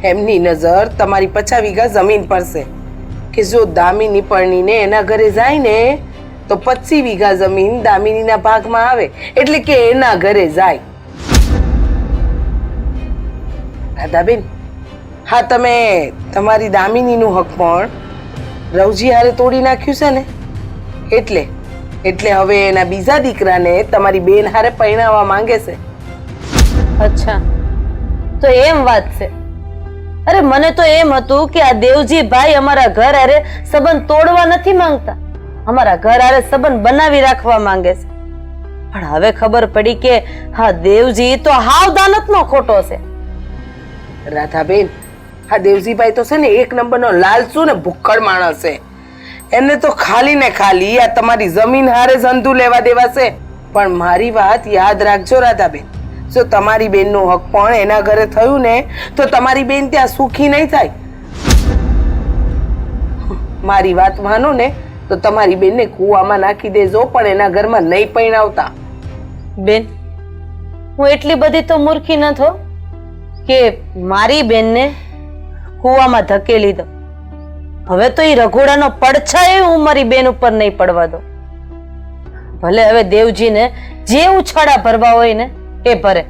એમની નજર તમારી 50 વીઘા જમીન પર છે કે જો દામિની પરણીને એના ઘરે જાય ને તો 25 વીઘા જમીન દામિનીના ભાગમાં આવે, એટલે કે એના ઘરે જાય. રાધાબેન, હા તમે તમારી દામિનીનું હક પણ રવજી હારે તોડી નાખ્યું છે ને, એટલે હવે એના બીજા દીકરાને તમારી બેન હારે પરણાવવા માંગે છે. અચ્છા, તો એમ વાત છે. અરે મને તો એમ હતું કે આ દેવજીભાઈ અમારા ઘર હારે સંબંધ તોડવા નથી માંગતા, અમારા ઘર હારે સંબંધ બનાવી રાખવા માંગે છે. પણ હવે ખબર પડી કે હા દેવજી તો હાવ દાનતનો ખોટો છે. રાધાબેન, હા દેવજીભાઈ તો છે ને એક નંબરનો લાલચુ ને ભૂખડ માણસ છે. એને તો ખાલી ને ખાલી આ તમારી જમીન હારે જંતુ લેવા દેવા છે. પણ મારી વાત યાદ રાખજો રાધાબેન, જો તમારી બેનનું હક પણ એના ઘરે થયું ને તો તમારી બેન ત્યાં સુખી નહીં થાય. મારી વાત માનો ને તો તમારી બેનને કૂવામાં નાખી દેજો, પણ એના ઘરમાં નહીં પરણાવતા. બેન, હું એટલી બધી તો મૂર્ખી ન થો કે મારી બેનને કૂવામાં ધકેલી દો. હવે તો એ રઘોડાનો પડછાયો હું મારી બેન ઉપર નહીં પડવા દો. ભલે હવે દેવજીને જે ઉછાળા ભરવા હોય ને એ ભરે.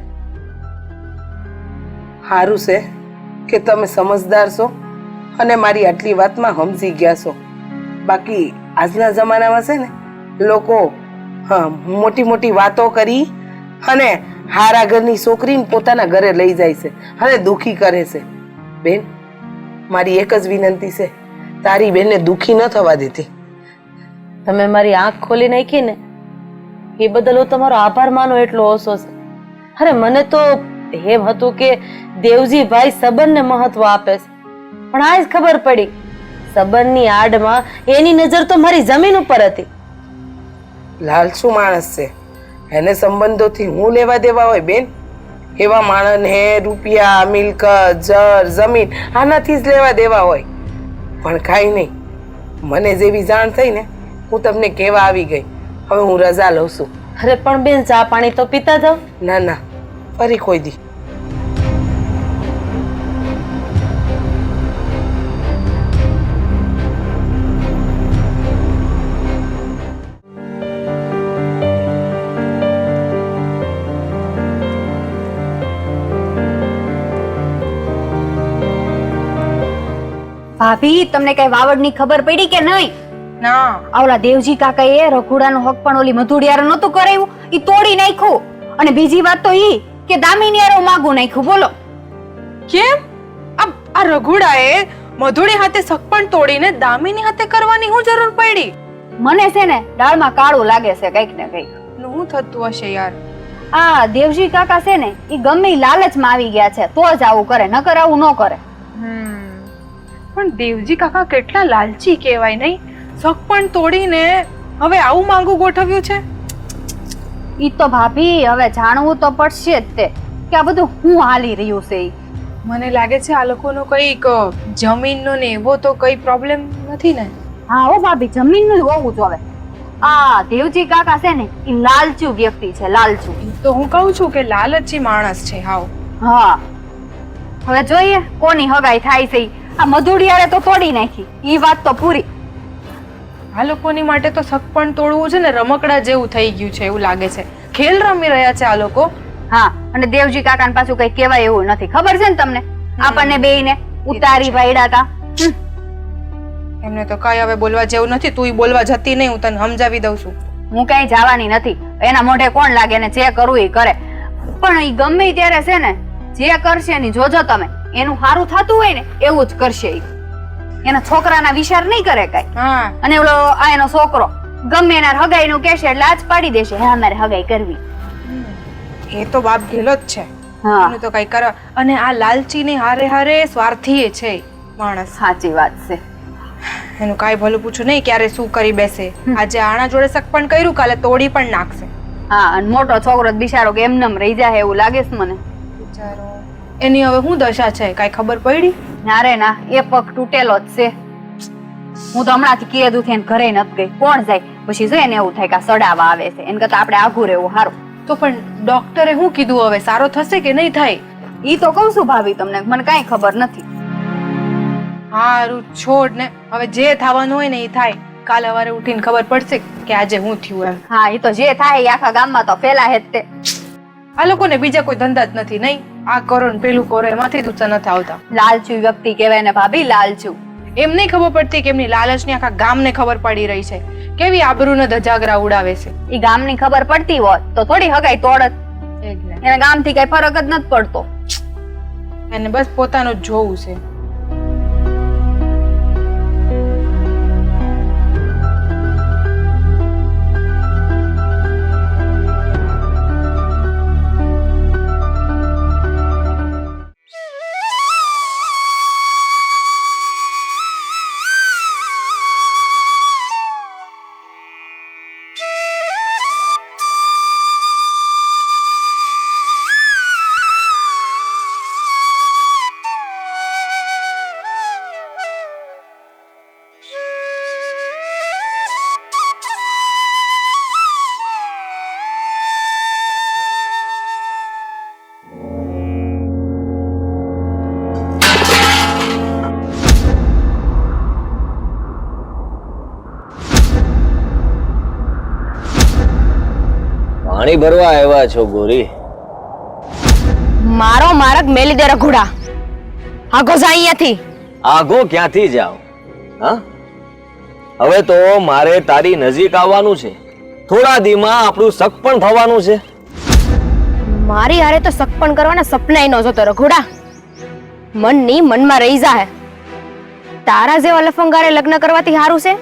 સારું છે કે તમે સમજદાર છો અને મારી આટલી વાતમાં સમજી ગયા છો. બાકી આજના જમાનામાં છે ને લોકો મોટી મોટી વાતો કરી અને હારા ઘરની છોકરીને પોતાના ઘરે લઈ જાય છે અને દુખી કરે છે. બેન, મારી એક જ વિનંતી છે, તારી બેનને દુખી ન થવા દેતી. તમે મારી આંખ ખોલી નાખી ને એ બદલ હું તમારો આભાર માનો એટલો ઓછો છે. અરે મને તો એમ હતું કે દેવજીભાઈ સંબંધને મહત્વ આપે છે, પણ આજ ખબર પડી સંબંધની આડમાં એની નજર તો મારી જમીન ઉપર હતી. લાલચુ માણસ છે, એને સંબંધોથી હું લેવા દેવા હોય બેન? એવા માણસને રૂપિયા, મિલકત, જર, જમીન આનાથી જ લેવા દેવા હોય. પણ કાંઈ નહીં, મને જેવી જાણ થઈ ને હું તમને કહેવા આવી ગઈ. હવે હું રજા લઉં છું. અરે પણ બેન, ચા પાણી તો પીતા જાઓ. ના ના, ફરી કોઈ દી. ભાભી, તમને કઈ વાવડની ખબર પડી કે નહીં? ના. આવલા દેવજી કાકાએ રઘોડાનો હક પણ ઓલી મધુડિયારો નતું કરાવ્યું, ઈ તોડી નાખ્યું. અને બીજી વાત તો ઈ કે દામિનીયારો માગું નાખ્યું. બોલો કેમ? આ રઘુડાએ મધુડી હાથે સગપણ તોડીને દામિની હાથે કરવાની શું જરૂર પડી? મને છે ને દાળમાં કાળું લાગે છે કઈક ને કઈક. શું થતું હશે યાર? આ દેવજી કાકા છે ને ઈ ગમે ઈ લાલચમાં આવી ગયા છે તો જ આવું કરે, નકર આવું ન કરે. પણ દેવજી કાકા કેટલા લાલચી કહેવાય નહીં? સગપણ તોડીને હવે આવું માંગુ ગોઠવ્યું છે. ઈ તો ભાભી હવે જાણવું તો પડશે જ તે કે આ બધું હું હાલી રહ્યું છે. મને લાગે છે આ લોકોનો કઈક જમીનનો ને એવો તો કઈ પ્રોબ્લેમ નથી ને? હા હો ભાભી, જમીનનું હોવું જોવે. આ દેવજી કાકા છે ને ઈ લાલચુ વ્યક્તિ છે, લાલચુ. તો હું કહું છું કે લાલચી માણસ છે હાવ. હા, હવે જોઈએ કોની હગાઈ થાય છે. આ મધુડિયારે તો તોડી નાખી, ઈ વાત તો પૂરી. આ લોકોની માટે તો સગપણ તોડવું છે ને રમકડા જેવું થઈ ગયું છે એવું લાગે છે. ખેલ રમી રહ્યા છે આ લોકો. હા, અને દેવજી કાકાને પાછું કઈ કહેવાય એવું નથી. ખબર છે ને તમને? આપણને બેયને ઉતારી વાયડા હતા. એમને તો કઈ હવે બોલવા જેવું નથી. તું બોલવા જતી નહીં, હું તને સમજાવી દઉં છું. હું કઈ જવાની નથી. એના મોઢે કોણ લાગે ને જે કરવું એ કરે. પણ ઈ ગમે ત્યારે છે ને જે કરશે એની જોજો તમે, એનું સારું થતું હોય ને એવું જ કરશે. એના છોકરાના વિચાર નહીં કરે કઈ. હા, અને ઓલો આ એનો છોકરો ગમે એના હગાઈ નું કહેશે એટલે આજ પાડી દેશે, હા મારે હગાઈ કરવી. એ તો બાપ ગેલો જ છે. હા, એનું તો કઈ કરવા. અને આ લાલચી ની હારે હારે સ્વાર્થી છે માણસ. સાચી વાત છે. એનું કાઈ ભલું પૂછું નહીં, ક્યારે શું કરી બેસે. આજે આણા જોડે સગપણ કર્યું, કાલે તોડી પણ નાખશે. હા અને મોટો છોકરો જ બિચારો કે એમનેમ રહી જાય એવું લાગે છે મને. બિચારો, એની હવે શું દશા છે, કાંઈ ખબર પડી? ના રે ના, એ પગ તૂટેલો જ છે. હું તો હમણાંથી કીધું છે ઘરે નથી ગઈ. કોણ જાય પછી છે ને એવું થાય કે આ સડાવા આવે છે, એને કરતા આપણે આઘું રહેવું સારું. તો પણ ડોક્ટરે શું કીધું, હવે સારો થશે કે નહીં થાય? ઈ તો કઉ છું ભાભી તમને, મને કાંઈ ખબર નથી. હારું છોડ ને, હવે જે થવાનું હોય ને એ થાય. કાલે સવારે ઉઠીને ખબર પડશે કે આજે હું થયું એમ. હા ઈ તો જે થાય એ આખા ગામમાં તો ફેલાય જ તે. આ લોકોને બીજા કોઈ ધંધા જ નથી, નહીં આ કરો ને પેલું કરો, એમાંથી ઊંચા નથી આવતા. લાલચુ વ્યક્તિ કહેવાય ને ભાભી, લાલચુ. એમ નહીં ખબર પડતી કે એમની લાલચની આખા ગામને ખબર પડી રહી છે, કેવી આબરૂને ધજાગરા ઉડાવે છે. ઈ ગામની ખબર પડતી હોત તો થોડી હગાઈ તોડત. એના ગામથી કઈ ફરક જ નથી પડતો. એને બસ પોતાનું જ જોવું છે. પાણી ભરવા આવ્યા છો ગોરી? મારો માર્ગ મેલી દે રઘુડા. આગો જા અહીંયાથી. આગો ક્યાંથી જાવ? હા, હવે તો મારે તારી નજીક આવવાનું છે. થોડા દીમાં આપણું સક પણ થવાનું છે. મારી હારે તો સગપણ કરવાના સપનાય ન જોતો રઘુડા. મનની મનમાં રહી જાહે. તારા જેવા લફંગારે લગ્ન કરવાથી સારું છે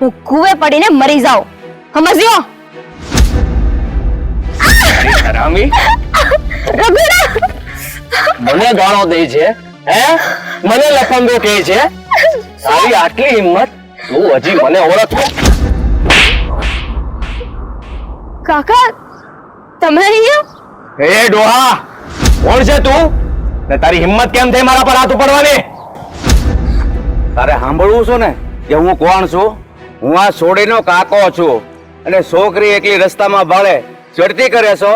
હું કુવે પડીને મરી જાઉં, સમજ્યો? હરામી, મને ગાળો દે છે, હે? મને લફંગો કહે છે? તારી આટલી હિંમત, તું હજી મને ઓળખતો? કાકા તમે અહીંયા? હે ડોહા, કોણ છે તું ને તારી હિંમત કેમ થઈ મારા પર હાથ ઉપાડવાની? તારે સાંભળવું છું ને કે હું કોણ છું? હું આ સોડીનો કાકો છું અને છોકરી એકલી રસ્તામાં ભાળે ચડતી કરે છો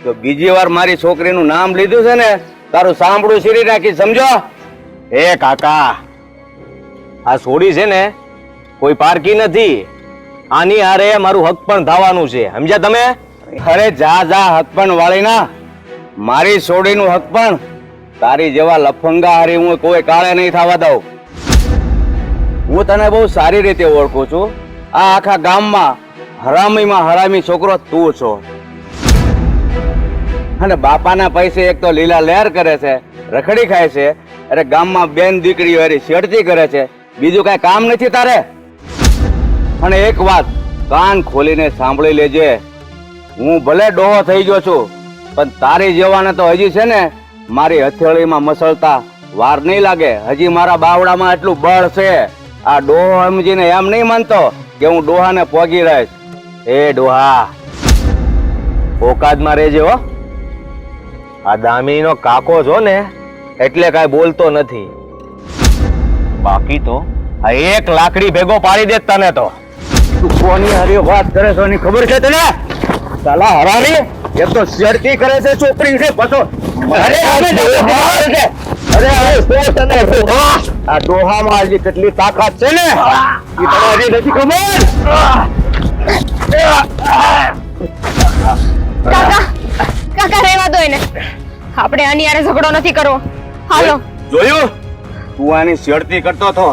તો બીજી વાર મારી છોકરીનું નામ લીધું છે ને તારું સાંભળું શીરી નાખી, સમજો? હે કાકા, આ સોડી છે ને કોઈ પારકી નથી. આની હારે મારું હક પણ ધાવાનું છે, સમજ્યા તમે? અરે જા જા, હક પણ વાળી ના. મારી સોડીનું હક પણ તારી જેવા લફંગા હારી હું કોઈ કાળે નહીં થવા દઉં. હું તને બહુ સારી રીતે ઓળખું છું. આ આખા ગામમાં હરામીમાં હરામી છોકરો તું છો. અને બાપાના પૈસે એક તો લીલા લહેર કરે છે, રખડી ખાય છે, અરે ગામમાં બેન દીકરીઓ હારી છેડતી કરે છે. બીજું કઈ કામ નથી તારે? અને એક વાત કાન ખોલીને સાંભળી લેજે, હું ભલે ડોહો થઈ ગયો છું પણ તારી જેવાને તો હજી છે ને મારી હથેળીમાં મસળતા વાર નહીં લાગે. હજી મારા બાવડામાં એટલું બળ છે. આ ડોહો સમજીને એમ નહીં માનતો કે હું ડોહાને પોગી રહીશ. એ ડોહા, ઓકાદમાં રહેજે હો. આ દામિનીનો કાકો છો ને એટલે કાંઈ બોલતો નથી, બાકી તો આ એક લાકડી ભેગો પાડી દે તને તો. તું કોની હારી વાત કરે છો એની ખબર છે તને? સાલા હરામી, એ તો શેરતી કરે છે છોકરી છે પછો. અરે હવે તને આ ડોહામાં હજી કેટલી તાકાત છે ને એ તને હજી નથી ખબર. કાકા કાકા રહેવા દો એને, આપણે આની હારે ઝઘડો નથી કરવો. હાલો. જોયું, તું આની શેરતી કરતો હતો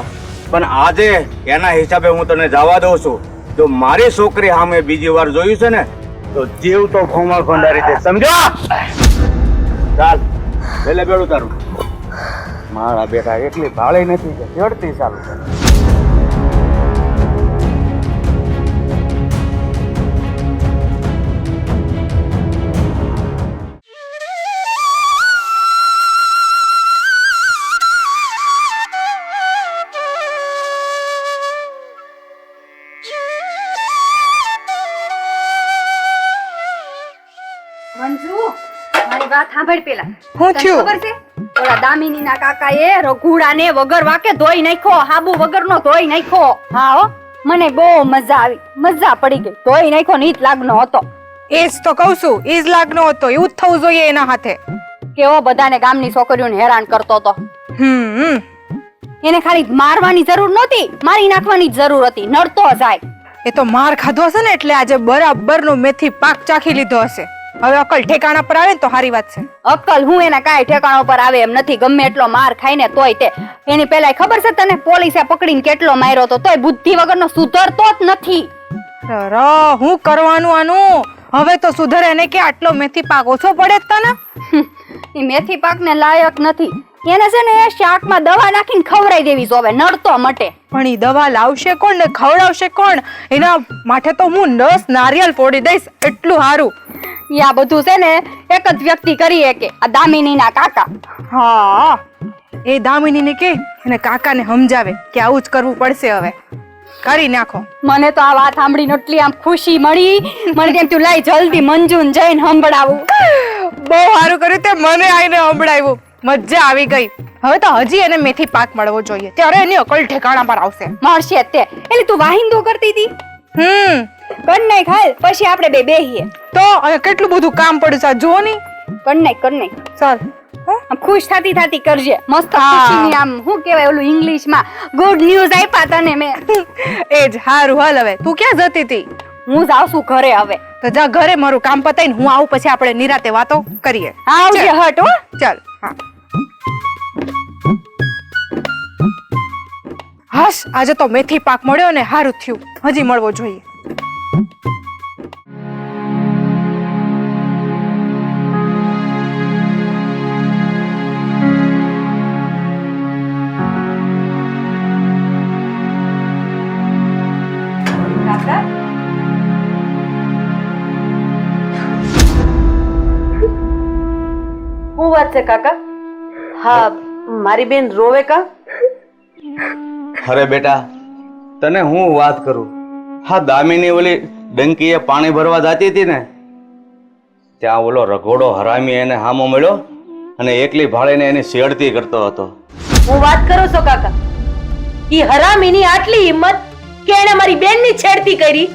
પણ આજે એના હિસાબે હું તને જવા દઉં છું. જો મારી છોકરી સામે બીજી વાર જોયું છે ને તો જીવ તો ખોમા ખંડારી દે, સમજો? ચાલ એટલે બેડું તારું. મારા બેટા એટલી ભાળી નથી કે શેરતી ચાલુ છે. સાંભળ પેલા હું તને થયું? ખબર છે ઓલા દામિનીના કાકાએ રઘુડાને વગર વાકે ધોઈ નાખ્યો, હાબુ વગરનો ધોઈ નાખ્યો. હા હો, મને બહુ મજા આવી, મજા પડી ગઈ. ધોઈ નાખ્યો ને ઈ જ લાગનો હતો. એ જ તો કહું છું, એ જ લાગનો હતો. એવું જ થવું જોઈએ એના હાથે. કેવો બધાને ગામની છોકરીઓને હેરાન કરતો હતો. હમ એને ખાલી મારવાની જરૂર નહોતી, મારી નાખવાની જ જરૂર હતી. નડતો જાય. એ તો માર ખાધો હશે ને એટલે આજે બરાબરનો મેથી પાક ચાખી લીધો હશે. હવે અકલ ઠેકાણા પર આવે ને તો સારી વાત છે. અક્કલ હું એના કાંઈ ઠેકાણો પર આવે એમ નથી. ગમે એટલો માર ખાઈને તોય તે એની પેલા ખબર છે તને પોલીસે પકડીને કેટલો માર્યો હતો, તોય બુદ્ધિ વગરનો સુધરતો જ નથી. હું કરવાનું આનું? હવે તો સુધરે ને કે આટલો મેથી પાક ઓછો પડે જ તને. એ મેથી પાકને લાયક નથી. એને છે ને શાકમાં દવા નાખીને ખવડાવી દેવી જોવે, નડતો મટે. પણ ઈ દવા લાવશે કોણ ને ખવડાવશે કોણ? એના માટે તો હું 10 નારિયેલ ફોડી દઈશ, એટલું સારું. ઈ આ બધું છે ને એક જ વ્યક્તિ કરી શકે, આ દામિનીના કાકા. હા, એ દામિનીને કે એને કાકાને સમજાવે કે આવું જ કરવું પડશે. હવે કરી નાખો. મને તો આ વાત સાંભળીને એટલી આમ ખુશી મળી. મને તેમ તું લાઈ જલ્દી મંજુન જઈને સંભળાવું. બહુ સારું કર્યું તે મને આઈને સંભળાવ્યું. મજા આવી ગઈ. હવે તો હજી એને મેથી પાક મળવો જોઈએ, ત્યારે એની અકલ ઠેકાણા પર આવશે. મળશે તે. એટલે તું વાહિંદો કરતી હતી. કર નાખ હાલ, પછી આપણે બે બેહીએ. તો અહીંયા કેટલું બધું કામ પડ્યું છે, જો ની. કર નાખ. ચાલ આમ ખુશ થતી કરજે. મસ્ત ખુશીની આમ શું કહેવાય ઓલું ઇંગ્લિશમાં ગુડ ન્યૂઝ આપ્યા તને મેં. એ જ હારું. હાલ હવે તું ક્યાં જતી હતી? હું જાઉં છું ઘરે હવે. તો જા ઘરે, મારું કામ પતાઈને હું આવું, પછી આપણે નિરાતે વાતો કરીએ. આવજે હટ હો. ચાલ. હા હાશ, આજે તો મેથી પાક મળ્યો ને હારું થયું. હજી મળવો જોઈએ. શું વાત છે કાકા? હા, મારી બેન રોવે કા? અરે બેટા, તને હું વાત કરું. હા, દામિની ઓલી ડંકીએ પાણી ભરવા જતી હતી ને, ત્યાં ઓલો રઘોડો હરામી એને હામો મળ્યો અને એકલી ભાળીને એની છેડતી કરતો હતો. હું વાત કરું છો કાકા? ઈ હરામીની આટલી હિંમત કે એને મારી બેનની છેડતી કરી?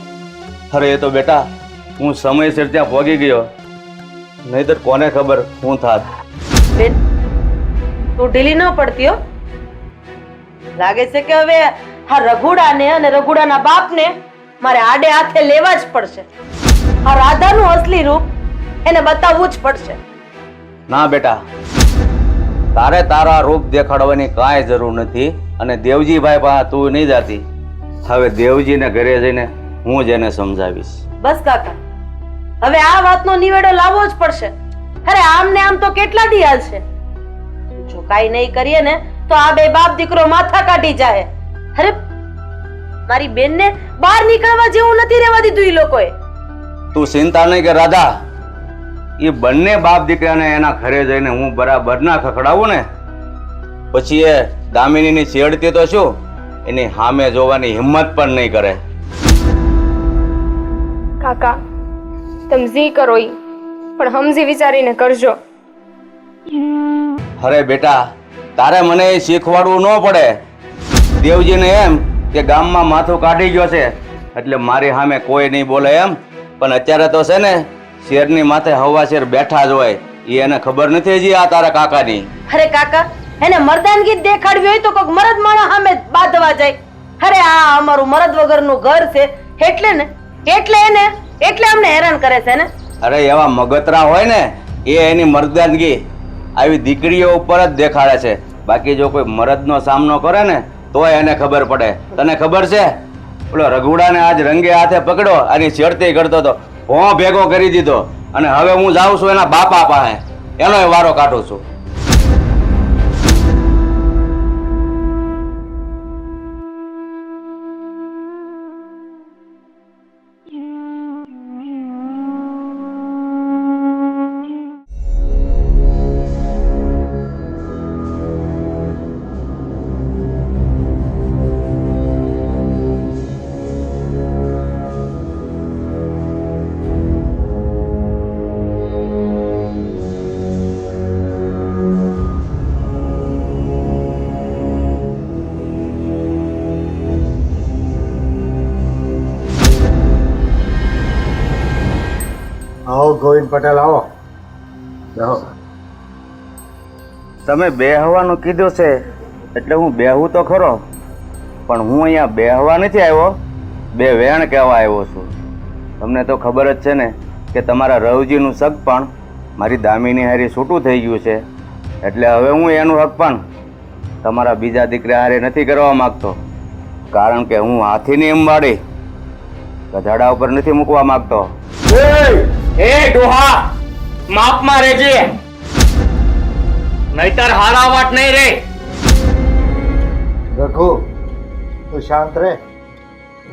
અરે એ તો બેટા હું સમયસર ત્યાં પહોંચી ગયો, નહીતર કોને ખબર હું થાત. બેન, તું ઢીલી ન પડતી હો. લાગે છે કે હવે આ રઘુડાને અને રઘુડાના બાપને મારે આડે હાથે લેવા જ પડશે. આ રાધાનું અસલી રૂપ એને બતાવવું જ પડશે. ના બેટા, તારે તારા રૂપ દેખાડવાની કાંઈ જરૂર નથી. અને દેવજીભાઈ પાસે તું નહીં જાતી. હવે દેવજીને ઘરે જઈને હું જ એને સમજાવીશ. બસ કાકા, હવે આ વાતનો નિવેડો લાવવો જ પડશે. અરે આમ ને આમ તો કેટલા દી હાલશે. જો કાઈ નહીં કરીએ ને તો આ બે બાપ દીકરો માથા કાઢી જાય. અરે મારી બેનને બહાર નીકળવા જેવું નથી રહેવા દીધું ઈ લોકોએ. તું ચિંતા નહીં કે રાધા, એ બંને બાપ દીકરાને એના ઘરે જઈને હું બરાબર ના ખખડાવું ને, પછી એ દામિનીની છેડતી તો શું, એની સામે જોવાની હિંમત પણ નહીં કરે. કાકા, તમે જી કરો ઈ, પણ સમજી વિચારીને કરજો. અરે બેટા, તારે મને એ શીખવાડવું ન પડે. દેવજીને એમ કે ગામમાં માથું કાઢી ગયો છે એટલે મારી સામે કોઈ નહીં બોલે એમ, પણ અત્યારે તો છે ને શેરની માથે હવા શેર બેઠા જ હોય. એ એને ખબર નથી હજી આ તારા કાકાની. અરે કાકા, એને મર્દાનગી દેખાડવી હોય તો કોઈક મરદ માણસ સામે બાંધવા જાય. અરે આ અમારું મરદ વગરનું ઘર છે એટલે ને, એટલે અમને હેરાન કરે છે ને. અરે એવા મગતરા હોય ને એ એની મર્દાનગી આવી દીકરીઓ ઉપર જ દેખાડે છે. બાકી જો કોઈ મરદનો સામનો કરે ને તોય એને ખબર પડે. તને ખબર છે ઓલો રઘુડાને આજ રંગે હાથે પકડ્યો અને છેડતી કરતો હતો, ભોં ભેગો કરી દીધો, અને હવે હું જાઉં છું એના બાપા પાસે, એનો વારો કાઢું છું. ગોવિંદ પટેલ આવો બેહો. તમે બેહવાનું કીધું છે એટલે હું બેહું તો ખરો, પણ હું અહીંયા બેહવા નથી આવ્યો, બે વેણ કહેવા આવ્યો છું. તમને તો ખબર જ છે ને કે તમારા રવજીનું સગ પણ મારી દામીની હારી છૂટું થઈ ગયું છે, એટલે હવે હું એનું હક પણ તમારા બીજા દીકરા હારે નથી કરવા માંગતો, કારણ કે હું હાથીની અંબાડી ગધાડા ઉપર નથી મૂકવા માંગતો. એ ડોહા માપમાં રહેજે, નહીતર હારા વાત નહીં રે. રઘુ તું શાંત રહે,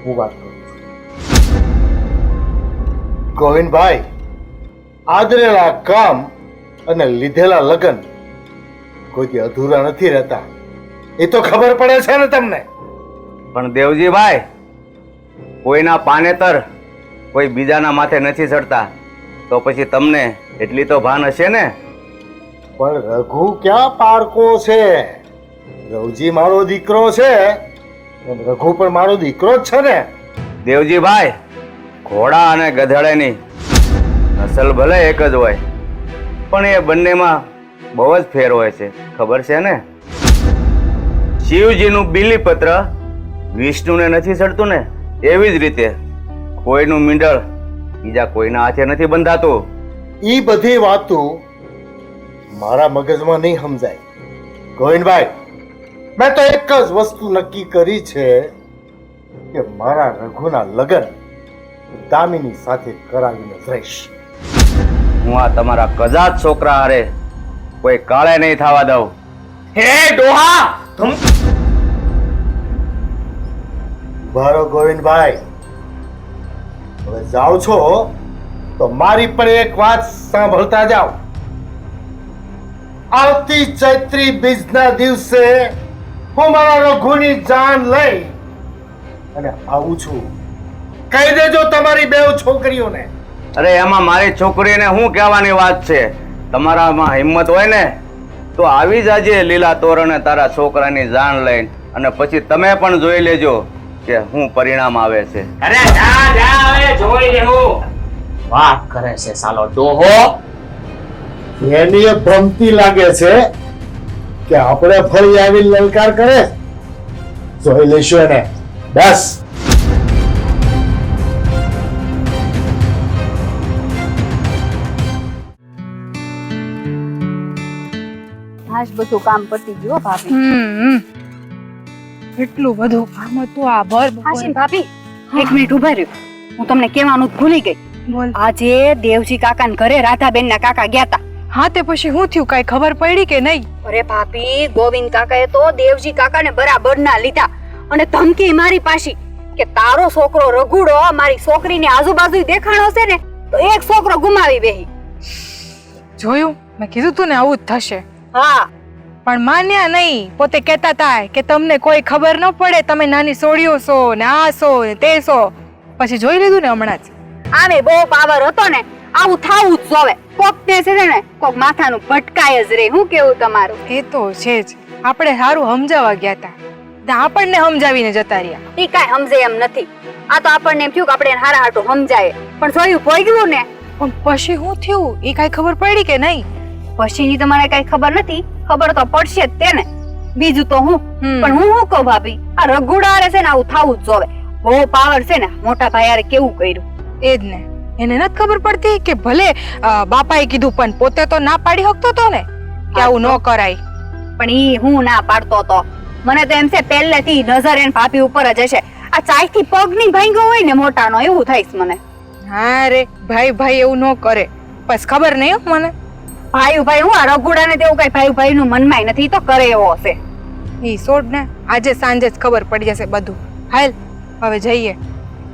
હું વાત કરું છું. ગોવિંદભાઈ, આદરેલા કામ અને લીધેલા લગ્ન કોઈ અધૂરા નથી રહેતા, એ તો ખબર પડે છે ને તમને. પણ દેવજીભાઈ, કોઈના પાનેતર કોઈ બીજાના માથે નથી ચડતા, તો પછી તમને એટલી તો ભાન હશે ને. પણ રઘુ ક્યાં પારકો છે? રવજી મારો દીકરો છે, એમ રઘુ પણ મારો દીકરો જ છે ને. દેવજીભાઈ, ઘોડા અને ગધેડાની નસલ ભલે એક જ હોય, પણ એ બંનેમાં બહુ જ ફેર હોય છે, ખબર છે ને. શિવજીનું બીલીપત્ર વિષ્ણુને નથી ચડતું ને, એવી જ રીતે કોઈનું મીંડળ બીજા કોઈના હાથે નથી બંધાતું. ઈ બધી વાતો મારા મગજમાં નહીં સમજાય. ગોવિંદભાઈ, મેં તો એક જ વસ્તુ નક્કી કરી છે કે મારા રઘુના લગ્ન દામિની સાથે કરાવીને જ રહીશ. હું આ તમારા કજાત છોકરા હારે કોઈ કાળે નહીં થવા દઉં. હે ડોહા બરો ગોવિંદભાઈ, હવે જાઓ છો તો મારી પણ એક વાત સાંભળતા જાઓ. આવતી ચૈત્રી બીજના દિવસે હું મારા રઘુની જાન લઈ અને આવું છું. કહી દેજો તમારી બેવ છોકરીઓને. અરે એમાં મારી છોકરીને શું કહેવાની વાત છે? તમારામાં હિંમત હોય ને તો આવી જાજે લીલા તોરણે તારા છોકરાની જાન લઈને, અને પછી તમે પણ જોઈ લેજો કે શું પરિણામ આવે છે. અરે જા જા હવે જોઈ લેવું. વાત કરે છે સાલો ડોહો. એની એ ભ્રમતી લાગે છે કે આપણે ફરી આવી લલકાર કરે. જોઈ લેશું એને. બસ. આજ બધું કામ પતી ગયું ભાભી. એટલું બધું કામ હતું આ ભર હાશીન ભાભી, એક મિનિટ ઉભા રહ્યો, હું તમને કહેવાનું જ ભૂલી ગઈ. બોલ. આજે દેવજી કાકાના ઘરે રાધાબેન ના કાકા ગયા તા. હા, તે પછી શું થયું? કઈ ખબર પડી કે નહીં? અરે ભાભી, ગોવિંદ કાકાએ તો દેવજી કાકાને બરાબર ના લીધા અને ધમકી મારી પાછી કે તારો છોકરો રઘુડો મારી છોકરીની આજુબાજુ દેખાણો છે ને તો એક છોકરો ગુમાવી બેહી. જોયું? મેં કીધું તું ને આવું જ થશે. હા, પણ માન્યા નહીં. પોતે કહેતા હતા કે તમને કોઈ ખબર ન પડે, તમે નાની સોડીઓ છો ને આ છો ને તે છો. પછી જોઈ લીધું ને હમણાં જ. આમે બહુ પાવર હતો ને, આવું થાવું જ જોવે. કોક ને છે ને કોક માથાનું ભટકાય જ રે. હું કેવું તમારું? એ તો છે જ. આપણે સારું સમજાવવા ગયા હતા, આપણને સમજાવીને જતા રહ્યા. ઈ કાંઈ સમજે એમ નથી. આ તો આપણને એમ થયું કે આપણે હારા હાટું સમજાય, પણ જોયું ભોગ્યું ને. પણ પછી શું થયું એ કઈ ખબર પડી કે નહીં? પછીની તમારે કઈ ખબર નથી. ખબર તો પડશે જ તેને. બીજું તો હું પણ હું કહું ભાભી, આ રઘુડારે છે ને આવું થાવું જ જોવે. બહુ પાવર છે ને, મોટા ભાઈ કેવું કર્યું. એ જ ને, એને નથી ખબર પડતી કે ભલે બાપાએ કીધું પણ પોતે તો ના પાડી શકતો તો ને કે આવું ન કરાય. પણ ઈ હું ના પાડતો તો. મને તો એમ છે પહેલેથી નજર એન ભાભી ઉપર જ હશે. આ ચાયથી પગ ની ભાંગ્યો હોય ને મોટાનો, એવું થાય મને. હા રે, ભાઈ ભાઈ એવું ન કરે. બસ ખબર નહીં મને. ભાઈ ભાઈ હું આ રઘુડા ને તેવું કઈ ભાઈ ભાઈ નું મનમાં નથી, તો કરે એવો હશે. ઈ સોડ ને, આજે સાંજે જ ખબર પડી જશે બધું. હાલ હવે જઈએ.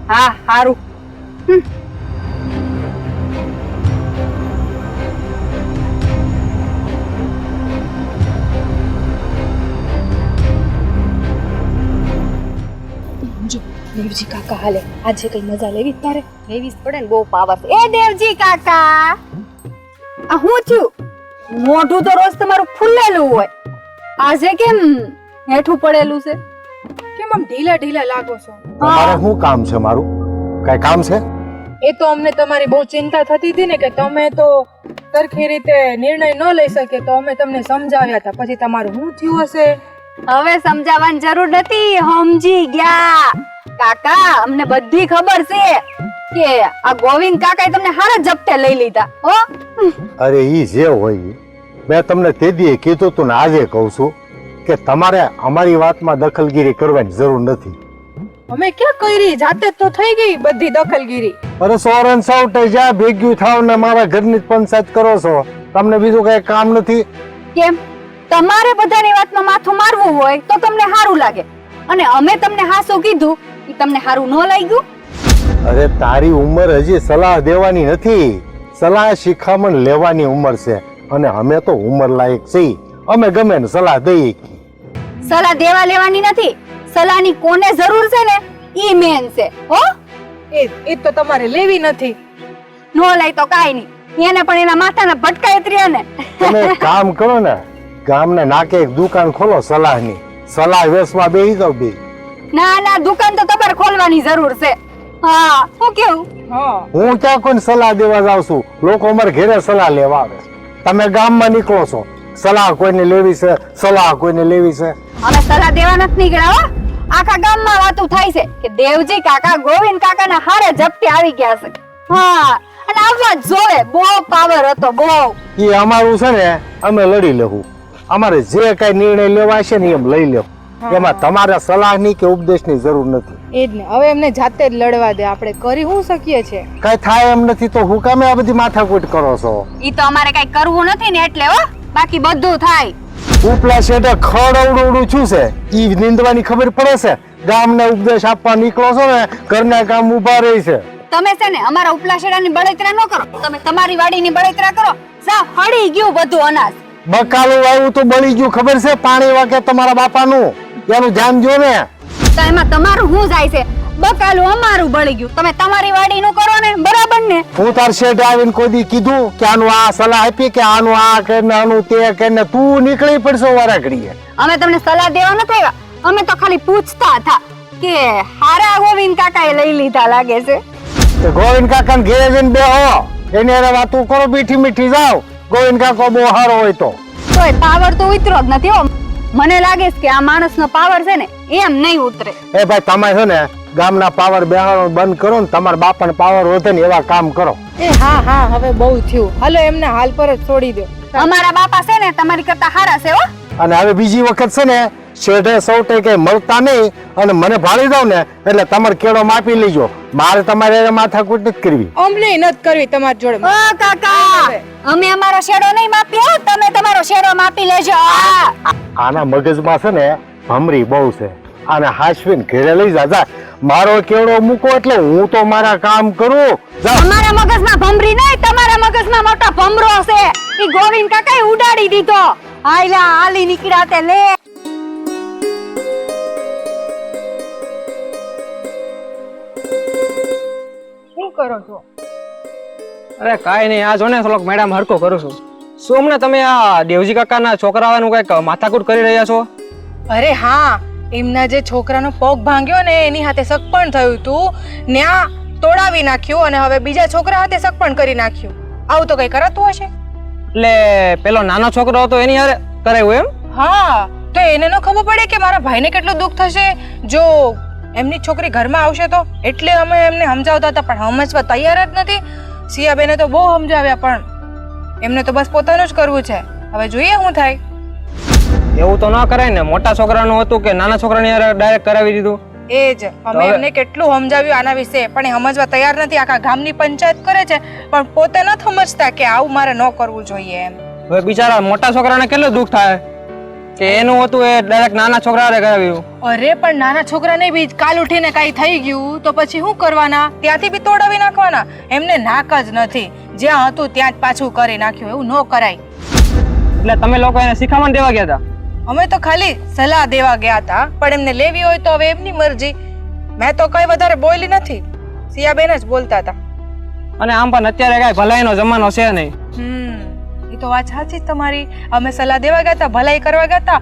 હા સારું. દેવજી કાકા હાલે, આજે કઈ મજા લેવી તારે? લેવી જ પડે ને, બહુ પાવર છે. એ દેવજી કાકા, આ હું થયું? મોઢું તો રોજ તમારું ફૂલેલું હોય, આજે કેમ હેઠું પડેલું છે? કેમ આમ ઢીલા ઢીલા લાગો છો? તમારે શું કામ છે? મારું કઈ કામ છે? એ તો અમને તમારી બહુ ચિંતા થતી હતી ને કે તમે તો સરખી રીતે નિર્ણય ન લઈ શકે, તો અમે તમને સમજાવ્યા હતા. પછી તમારું શું થયું હશે? હવે સમજાવવાની જરૂર નથી, સમજી ગયા. કાકા અમને બધી ખબર છે કે આ ગોવિંદ કાકાએ તમને હારા જપ્તે લઈ લીધા હો. અરે ઈ જે હોય ઈ. મેં તમને તે દીએ કીધું તું ને આજે કહું છું કે તમારે અમારી વાતમાં દખલગીરી કરવાની જરૂર નથી. અમે ક્યાં કરી, જાતે જ તો થઈ ગઈ બધી દખલગીરી. અરે સોરન સાઉટ જ્યાં ભેગ્યું થાવ ને મારા ઘરની જ પંચાયત કરો છો, તમને બીજું કઈ કામ નથી? કેમ તમારે બધાની વાતમાં માથું મારવું હોય તો તમને સારું લાગે, અને અમે તમને હાસું કીધું એ તમને સારું ન લાગ્યું? અરે તારી ઉંમર હજી સલાહ દેવાની નથી, સલાહ શિખામણ લેવાની ઉંમર છે, અને અમે તો ઉંમર લાયક છીએ, અમે ગમે ને સલાહ દઈએ. સલાહ દેવા લેવાની નથી, સલાહની કોને જરૂર છે ને ઈ મેન છે હો. એ તો તમારે લેવી નથી. નો લઈ તો કાઈ નહીં, એને પણ એના માથાના ભટકાય ત્રિયા ને. તમે એક કામ કરો ને, ગામના નાકે એક દુકાન ખોલો સલાહની, સલાહ વેચવા બેસી જાવ બે. ના ના, દુકાન તો તમારે ખોલવાની જરૂર છે. હા હું કેવું? હું ક્યાં કોઈ સલાહ દેવા જાઉં છું, લોકો અમારે ઘરે સલાહ લેવા આવે. તમે ગામમાં નીકળો છો, સલાહ કોઈને લેવી છે, સલાહ કોઈને લેવી છે. અમે સલાહ દેવા નથી નીકળ્યા હો. આખા ગામમાં વાતું થાય છે કે દેવજી કાકા ગોવિંદ કાકાના હારે ઝપટી આવી ગયા છે. હા, અને આવવા જ જોવે, બહુ પાવર હતો બહુ. એ અમારું છે ને, અમે લડી લેવું. અમારે જે કઈ નિર્ણય લેવા છે ને એમ લઈ લેવું, એમાં તમારા સલાહની કે ઉપદેશની જરૂર નથી. એ જ ને, હવે એમને જાતે જ લડવા દે, આપણે કરી શું શકીએ છીએ? કઈ થાય એમ નથી તો હું કામે આ બધી માથાકૂટ કરો છો? ઈ તો અમારે કઈ કરવું નથી ને એટલે હો, બાકી બધું થાય. ઉપલા શેઠે ખડ છું છે, ઈ નિંદવાની ખબર પડે છે. ગામને ઉપદેશ આપવા નીકળો છો ને, ઘરના કામ ઉભા રહી છે. તમે છે ને અમારા ઉપલા શેડાની બળતરા ન કરો, તમે તમારી વાડીની બળતરા કરો. સા હળી ગયું બધું અનાજ. બકાલું આવ્યું તો બળી ગયું, ખબર છે? પાણી વાકે તમારા બાપાનું, એનું ધ્યાન જો ને. તો એમાં તમારું શું જાય છે? બકાલું અમારું બળી ગયું, તમે તમારી વાડીનું કરો ને, બરાબર ને? હું તાર શેઠ આવીને કોઈ દી કીધું કે આનું આ સલાહ આપી કે આનું આ કરીને આનું તે કરીને તું નીકળી પડશો વારા ઘડીએ? અમે તમને સલાહ દેવા નથી આવ્યા, અમે તો ખાલી પૂછતા હતા કે હારા ગોવિંદ કાકાએ લઈ લીધા લાગે છે. ગોવિંદ કાકા ને ઘેરે જઈને બેહો, એની હારે વાતું કરો, મીઠી મીઠી જાવ. ગોવિંદ કાકો બહુ સારો હોય તો તોય પાવર તો ઉતરો જ નથી હો. મને લાગે છે કે આ માણસનો પાવર છે ને એમ નહીં ઉતરે. એ ભાઈ તમે છે ને ગામના પાવર બેહાડો બંધ કરો ને, તમારા બાપાને પાવર વધે ને એવા કામ કરો. એ હા હા, હવે બહુ થયું, હાલો એમને હાલ પર જ છોડી દો. અમારા બાપા છે ને તમારી કરતા હારા છે હો. અને હવે બીજી વખત છે ને શેઠે સૌટે કઈ મળતા નહીં અને મને ભાળી દઉં ને એટલે તમારે કેળો માપી લેજો. મારે તમારે માથાકૂટ નથી કરવી. અમને નથી કરવી તમારી જોડે. ઓ કાકા, અમે અમારો શેડો નહીં માપ્યો, તમે તમારો શેડો માપી લેજો. આના મગજમાં છે ને ભમરી બહુ છે, આને હાશવીને ઘરે લઈ જા. મારો કેળો મૂકો એટલે હું તો મારા કામ કરું. અમારા મગજમાં ભમરી નહીં, તમારા મગજમાં મોટો ભમરો છે. ઈ ગોવિંદ કાકાએ ઉડાડી દીધો. હાયલા હાલી નીકળ્યા તે લે. શું કરો છો? અરે કાઈ નહીં, આ જો ને થોડોક મેડમ હરકો કરું છું. શું હમણાં તમે આ દેવજી કાકાના છોકરાઓનું કઈક માથાકૂટ કરી રહ્યા છો? અરે હા, એમના જે છોકરાનો પગ ભાંગ્યો ને એની હાથે સગપણ થયું હતું, ન્યા તોડાવી નાખ્યું અને હવે બીજા છોકરા હાથે સગપણ કરી નાખ્યું. આવું તો કઈ કરાતું હશે? એટલે પેલો નાનો છોકરો હતો એની હારે કરાયું એમ? હા, તો એને ન ખબર પડે કે મારા ભાઈને કેટલું દુઃખ થશે જો એમની છોકરી ઘરમાં આવશે તો. એટલે અમે એમને સમજાવતા હતા પણ સમજવા તૈયાર જ નથી. સિયાબેને તો બહુ સમજાવ્યા પણ એમને તો બસ પોતાનું જ કરવું છે. હવે જોઈએ શું થાય. એવું તો ના કરાય ને, મોટા છોકરાનું હતું કે નાના છોકરાની હારે ડાયરેક્ટ કરાવી દીધું? એ જ અમે એમને કેટલું સમજાવ્યું આના વિશે પણ એ સમજવા તૈયાર નથી. આખા ગામની પંચાયત કરે છે પણ પોતે નથી સમજતા કે આવું મારે ન કરવું જોઈએ એમ. હવે બિચારા મોટા છોકરાને કેટલું દુઃખ થાય કે એનું હતું એ ડાયરેક્ટ નાના છોકરા હારે કરાવ્યું. અરે પણ નાના છોકરાને બી કાલ ઉઠીને કઈ થઈ ગયું તો પછી શું કરવાના? ત્યાંથી બી તોડાવી નાખવાના? એમને નાક જ નથી, જ્યાં હતું ત્યાં જ પાછું કરી નાખ્યું. એવું ન કરાય. એટલે તમે લોકો એને શિખામણ દેવા ગયા હતા? અમે તો ખાલી સલાહ દેવા ગયા હતા પણ એમને લેવી હોય તો હવે એમની મરજી. મેં તો કઈ વધારે બોલી નથી, સિયાબેન જ બોલતા હતા. અને આમ પણ અત્યારે કઈ ભલાઈનો જમાનો છે નહીં. એ તો વાત સાચી તમારી. અમે સલાહ દેવા ગયા હતા, ભલાઈ કરવા ગયા હતા,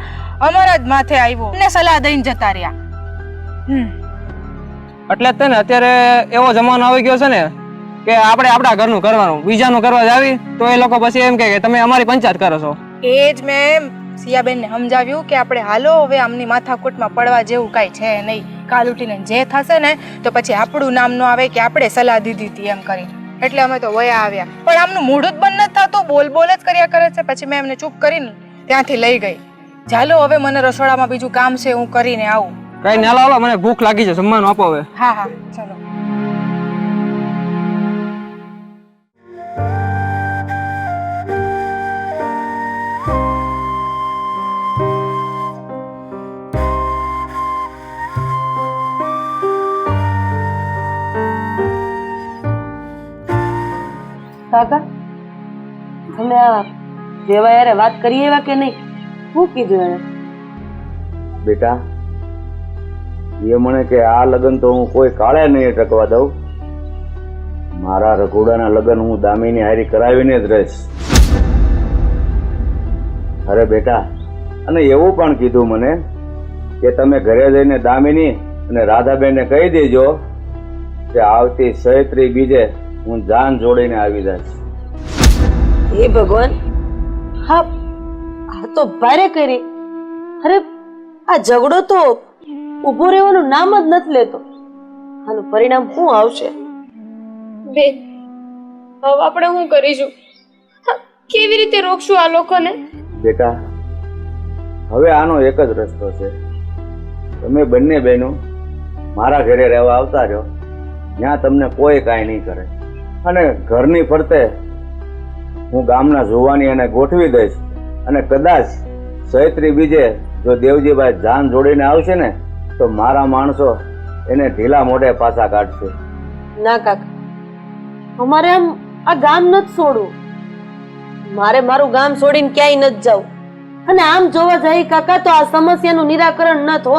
અમારા જ માથે આવ્યો ને સલાહ દઈને જતા રહ્યા. એટલે જ ને અત્યારે એવો જમાનો આવી ગયો છે ને કે આપણે આપણા ઘરનું કરવાનું, બીજાનું કરવા જાવી તો એ લોકો પછી એમ કહે કે તમે અમારી પંચાયત કરો છો. એ જ મેં સિયાબેનને સમજાવ્યું કે આપણે હાલો હવે આમની માથાકૂટમાં પડવા જેવું કાંઈ છે નહીં. કાલ ઉઠીને જે થશે ને તો પછી આપણું નામ ન આવે કે આપણે સલાહ દીધી હતી એમ કરી. એટલે અમે તો વયા આવ્યા. પણ આમનું મોઢું જ બંધ નથી થતું, બોલ બોલ જ કર્યા કરે છે. પછી મેં એમને ચૂપ કરીને ત્યાંથી લઈ ગઈ. ચાલો હવે મને રસોડામાં બીજું કામ છે, હું કરીને આવું. કઈ ના લાવો, મને ભૂખ લાગી છે, જમવાનું આપો હવે. હા હા ચલો. કાકા તમે આ જેવા યારે વાત કરી એવા કે નહીં? શું કીધું એને? બેટા એ મને કે આ લગ્ન તો હું કોઈ કાળે નહીં ટકવા દઉં. મારા રઘોડાના લગ્ન હું દામીની હારી કરાવીને જ રહીશ. અરે બેટા, અને એવું પણ કીધું મને કે તમે ઘરે જઈને દામિની અને રાધાબેનને કહી દેજો કે આવતી સૈત્રી બીજે હું જાન જોડીને આવી જઈશ. હે ભગવાન, હા આ તો ભારે કરી. અરે આ ઝઘડો તો ઊભો રહેવાનું નામ જ નથી લેતો. આનું પરિણામ શું આવશે? બેન, હવે આપણે શું કરીશું? કેવી રીતે રોકશું આ લોકોને? બેટા હવે આનો એક જ રસ્તો છે. તમે બંને બહેનો મારા ઘરે રહેવા આવતા રહ્યો, ત્યાં તમને કોઈ કાંઈ નહીં કરે. અને ઘરની ફરતે હું ગામના જુવાની એને ગોઠવી દઈશ. અને કદાચ સૈત્રી બીજે જો દેવજીભાઈ જાન જોડીને આવશે ને તો મારા માણસો એને ઢીલા મોઢે પાછા કાઢશે. ના કાકા, અમારે આમ આ ગામ નથી છોડવું. મારે મારું ગામ છોડીને ક્યાંય નથી જવું. અને આમ જોવા જાય કાકા તો આ સમસ્યાનું નિરાકરણ ન થો.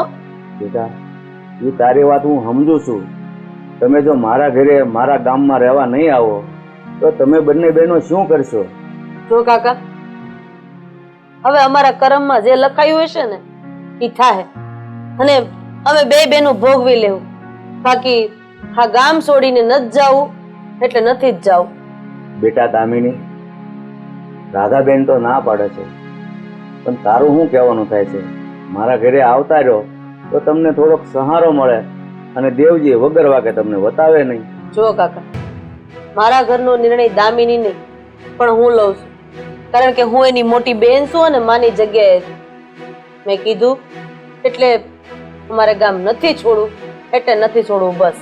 બેટા એ તારી વાત હું સમજુ છું. તમે જો મારા ઘરે મારા ગામમાં રહેવા નહીં આવો તો તમે બંને બહેનો શું કરશો? જો કાકા, હવે અમારા કર્મમાં જે લખાયું હશે ને એ થાય. અને અમે બે બેનું ભોગવી લેવું. બાકી આ ગામ છોડીને નથી જવું એટલે નથી જ જવું. બેટા દામિની, રાધાબેન તો ના પાડે છે, પણ તારું શું કહેવાનું થાય છે? મારા ઘરે આવતા રહ્યો તો તમને થોડોક સહારો મળે અને દેવજી વગર વાગે તમને બતાવે નહીં. જો કાકા, મારા ઘરનો નિર્ણય દામિની નહીં પણ હું લઉં છું. કારણ કે હું એની મોટી બેન છું અને માની જગ્યાએ છું. મેં કીધું એટલે અમારે ગામ નથી છોડવું એટલે નથી છોડવું, બસ.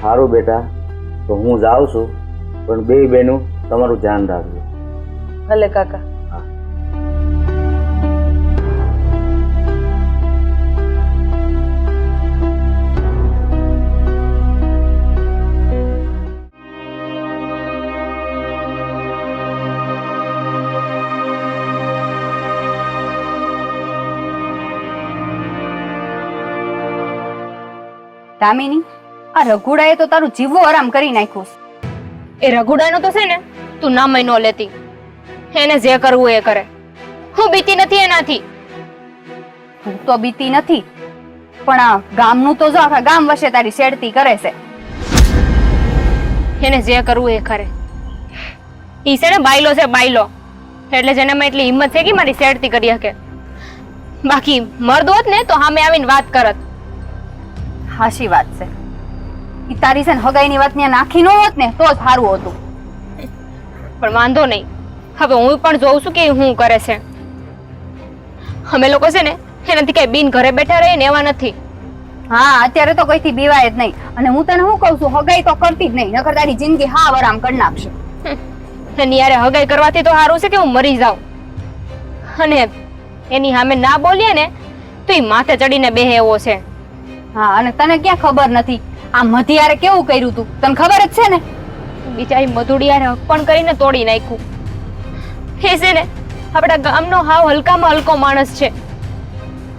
સારું બેટા, તો હું જાઉં છું, પણ બે બહેનો તમારું ધ્યાન રાખજો. ભલે કાકા. દામિની, આ રઘુડાએ તો તારું જીવવું આરામ કરી નાખ્યું. એ રઘુડાનો તો છે ને તું નામ ન લેતી. એને જે કરવું એ કરે. હું બીતી નથી એનાથી. તું તો બીતી નથી, પણ આ ગામનું તો જો આખા ગામ વચ્ચે તારી શેડતી કરે છે. એને જે કરવું એ કરે. ઈ છે ને બાયલો છે, બાયલો. એટલે જેનામાં એટલી હિંમત છે કે મારી શેડતી કરી શકે. બાકી મર્દ હોત ને તો સામે આવીને વાત કરત. હાશી વાત છે. ઈ તારી છે ને હગાઈની વાત ત્યાં નાખી ન હોત ને તો જ સારું હતું. પણ વાંધો નહીં, હવે હું પણ જોઉં છું કે હું કરે છે. અમે લોકો છે ને એનાથી કઈ બિન ઘરે બેઠા રહીને એવા નથી. હા, અત્યારે તો કોઈથી બીવાય જ નહીં. અને હું તને શું કહું છું, હગાઈ તો કરતી જ નહીં, નકર તારી જિંદગી હા આરામ કરી નાખશે. એની યારે હગાઈ કરવાથી તો સારું છે કે હું મરી જાઉં. અને એની સામે ના બોલીએ ને તો એ માથે ચડીને બેહે એવો છે. હા, અને તને ક્યાં ખબર નથી આ મધિયારે કેવું કર્યું તું? તને ખબર જ છે ને. બિચારી મધુડિયારે પણ કરીને તોડી નાખ્યું. એ છે ને આપણા ગામનો હાવ હલકામાં હલકો માણસ છે.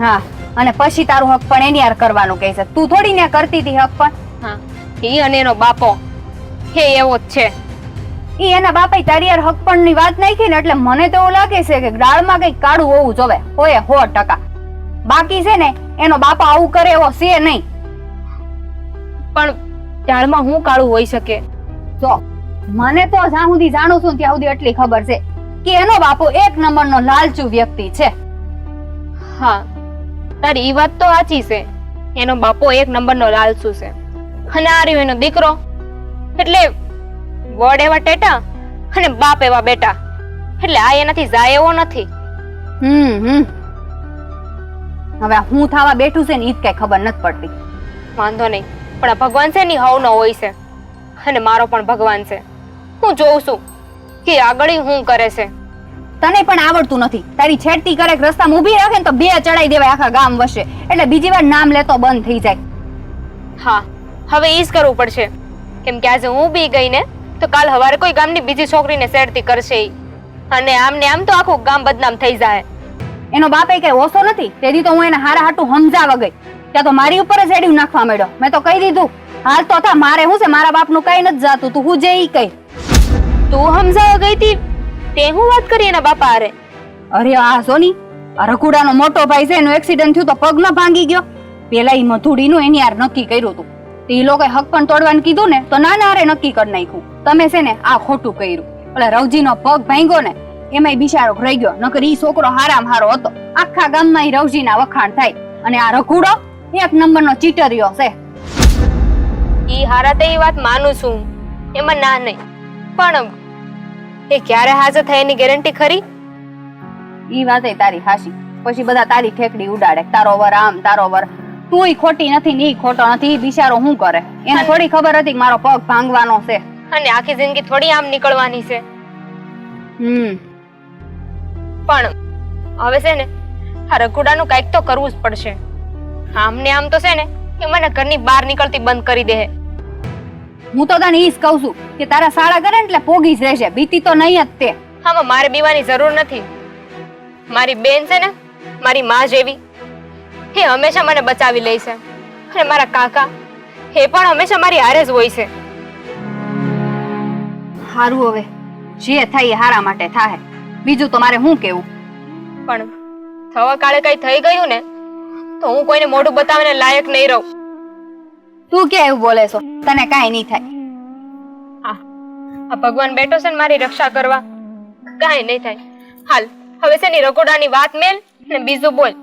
હા, અને પછી તારું હક પણ એની યાર કરવાનું કહે છે. તું થોડી ને કરતી હતી હક પણ. હા, એ અને એનો બાપો હે એવો જ છે. ઈ એના બાપાએ તારી યાર હક પણ ની વાત નાખી ને એટલે મને તો એવું લાગે છે કે દાળમાં કઈક કાળું હોવું જોવે. હોય 100%. બાકી છે ને એનો બાપા આવું કરે એવો છે નહીં. પણ દાળમાં હું કાળું હોઈ શકે? જો મને તો જ્યાં સુધી જાણું છું ત્યાં સુધી એટલી ખબર છે કે એનો બાપો એક નંબરનો લાલચુ વ્યક્તિ છે. હા તારી ઈ વાત તો સાચી છે. એનો બાપો એક નંબરનો લાલચુ છે અને આ રહ્યો એનો દીકરો એટલે વડ એવા ટેટા અને બાપ એવા બેટા એટલે આ એનાથી જાય એવો નથી. હવે આ હું થવા બેઠું છે ને ઈ જ કઈ ખબર નથી પડતી. વાંધો નહીં પણ આ ભગવાન છે ને ઈ હવનો હોય છે અને મારો પણ ભગવાન છે. હું જોઉં છું કે આગળ ઈ હું કરે છે. તને પણ આવડતું નથી. તારી છેડતી કરે કે રસ્તામાં ઊભી રાખે ને તો બે ચડાઈ દેવાય આખા ગામ વસે એટલે બીજી વાર નામ લેતો બંધ થઈ જાય. હા હવે ઈ જ કરવું પડશે કેમ કે આજે હું બી ગઈ ને તો કાલ હવારે કોઈ ગામની બીજી છોકરીને શેરતી કરશે ઈ. અને આમ ને આમ તો આખું ગામ બદનામ થઈ જાય. એનો બાપે કઈ ઓછો નથી. તેથી તો હું એને હારા હાટું સમજાવવા ગઈ ત્યાં તો મારી ઉપર જ એડિયું નાખવા માંડ્યો. મેં તો કહી દીધું હાલ તો થા મારે શું છે મારા બાપનું કઈ નથી જાતું તું હું જે ઈ કઈ. તું સમજાવવા ગઈ તી તે હું વાત કરી એના બાપા હારે? અરે આ સોની આ રઘુડાનો મોટો ભાઈ છે એનો એક્સિડન્ટ થયું તો પગ ન ભાંગી ગયો. પેલા ઈ મધુડીનું એની યાર નક્કી કર્યું હતું. એ લોકોએ હક પણ તોડવાનું કીધું ને તો નાના હારે નક્કી કરી નાખ્યું. તમે છે ને આ ખોટું કર્યું. એટલે રવજીનો પગ ભાંગ્યો ને એમાંય બિચારો રહી ગયો. નકર ઈ છોકરો હારામ હારો હતો. આખા ગામમાં ઈ રવજીના વખાણ થાય. અને આ રઘુડો એક નંબરનો ચીટરિયો છે. ઈ હારા તે ઈ વાત માનું છું એમાં ના નહીં પણ એ ક્યારે હાજર થાય એની ગેરંટી ખરી? ઈ વાતે તારી હાશી. પછી બધા તારી ઠેકડી ઉડાડે તારો વર આમ તારો વર. તુંય ખોટી નથી ને ઈ ખોટો નથી. બિચારો શું કરે એને થોડી ખબર હતી કે મારો પગ ભાંગવાનો છે અને આખી જિંદગી થોડી આમ નીકળવાની છે. પણ હવે છે ને આ રઘુડાનું કઈક તો કરવું જ પડશે. આમ ને આમ તો છે ને કે મને ઘરની બહાર નીકળતી બંધ કરી દે. હું તો તને ઈ જ કહું છું કે તારા શાળા કરે ને એટલે પોગી જ રહેશે. બીતી તો નહીં જ તે. આમાં મારે બીવાની જરૂર નથી. મારી બેન છે ને મારી માં જેવી એ હંમેશા મને બચાવી લે છે અને મારા કાકા એ પણ હંમેશા મારી હારે જ હોય છે. હારું હવે જે થાય એ હારા માટે થાય. બીજું તો મારે શું કેવું. પણ થવા કાળે કઈ થઈ ગયું ને તો હું કોઈને મોઢું બતાવીને લાયક નહીં રહું. તું કે એવું બોલે છો? તને કાઈ નહીં થાય. આ ભગવાન બેઠો છે ને મારી રક્ષા કરવા. કાઈ નહીં થાય. હાલ હવે છે ની રઘોડાની વાત મેલ ને બીજું બોલ.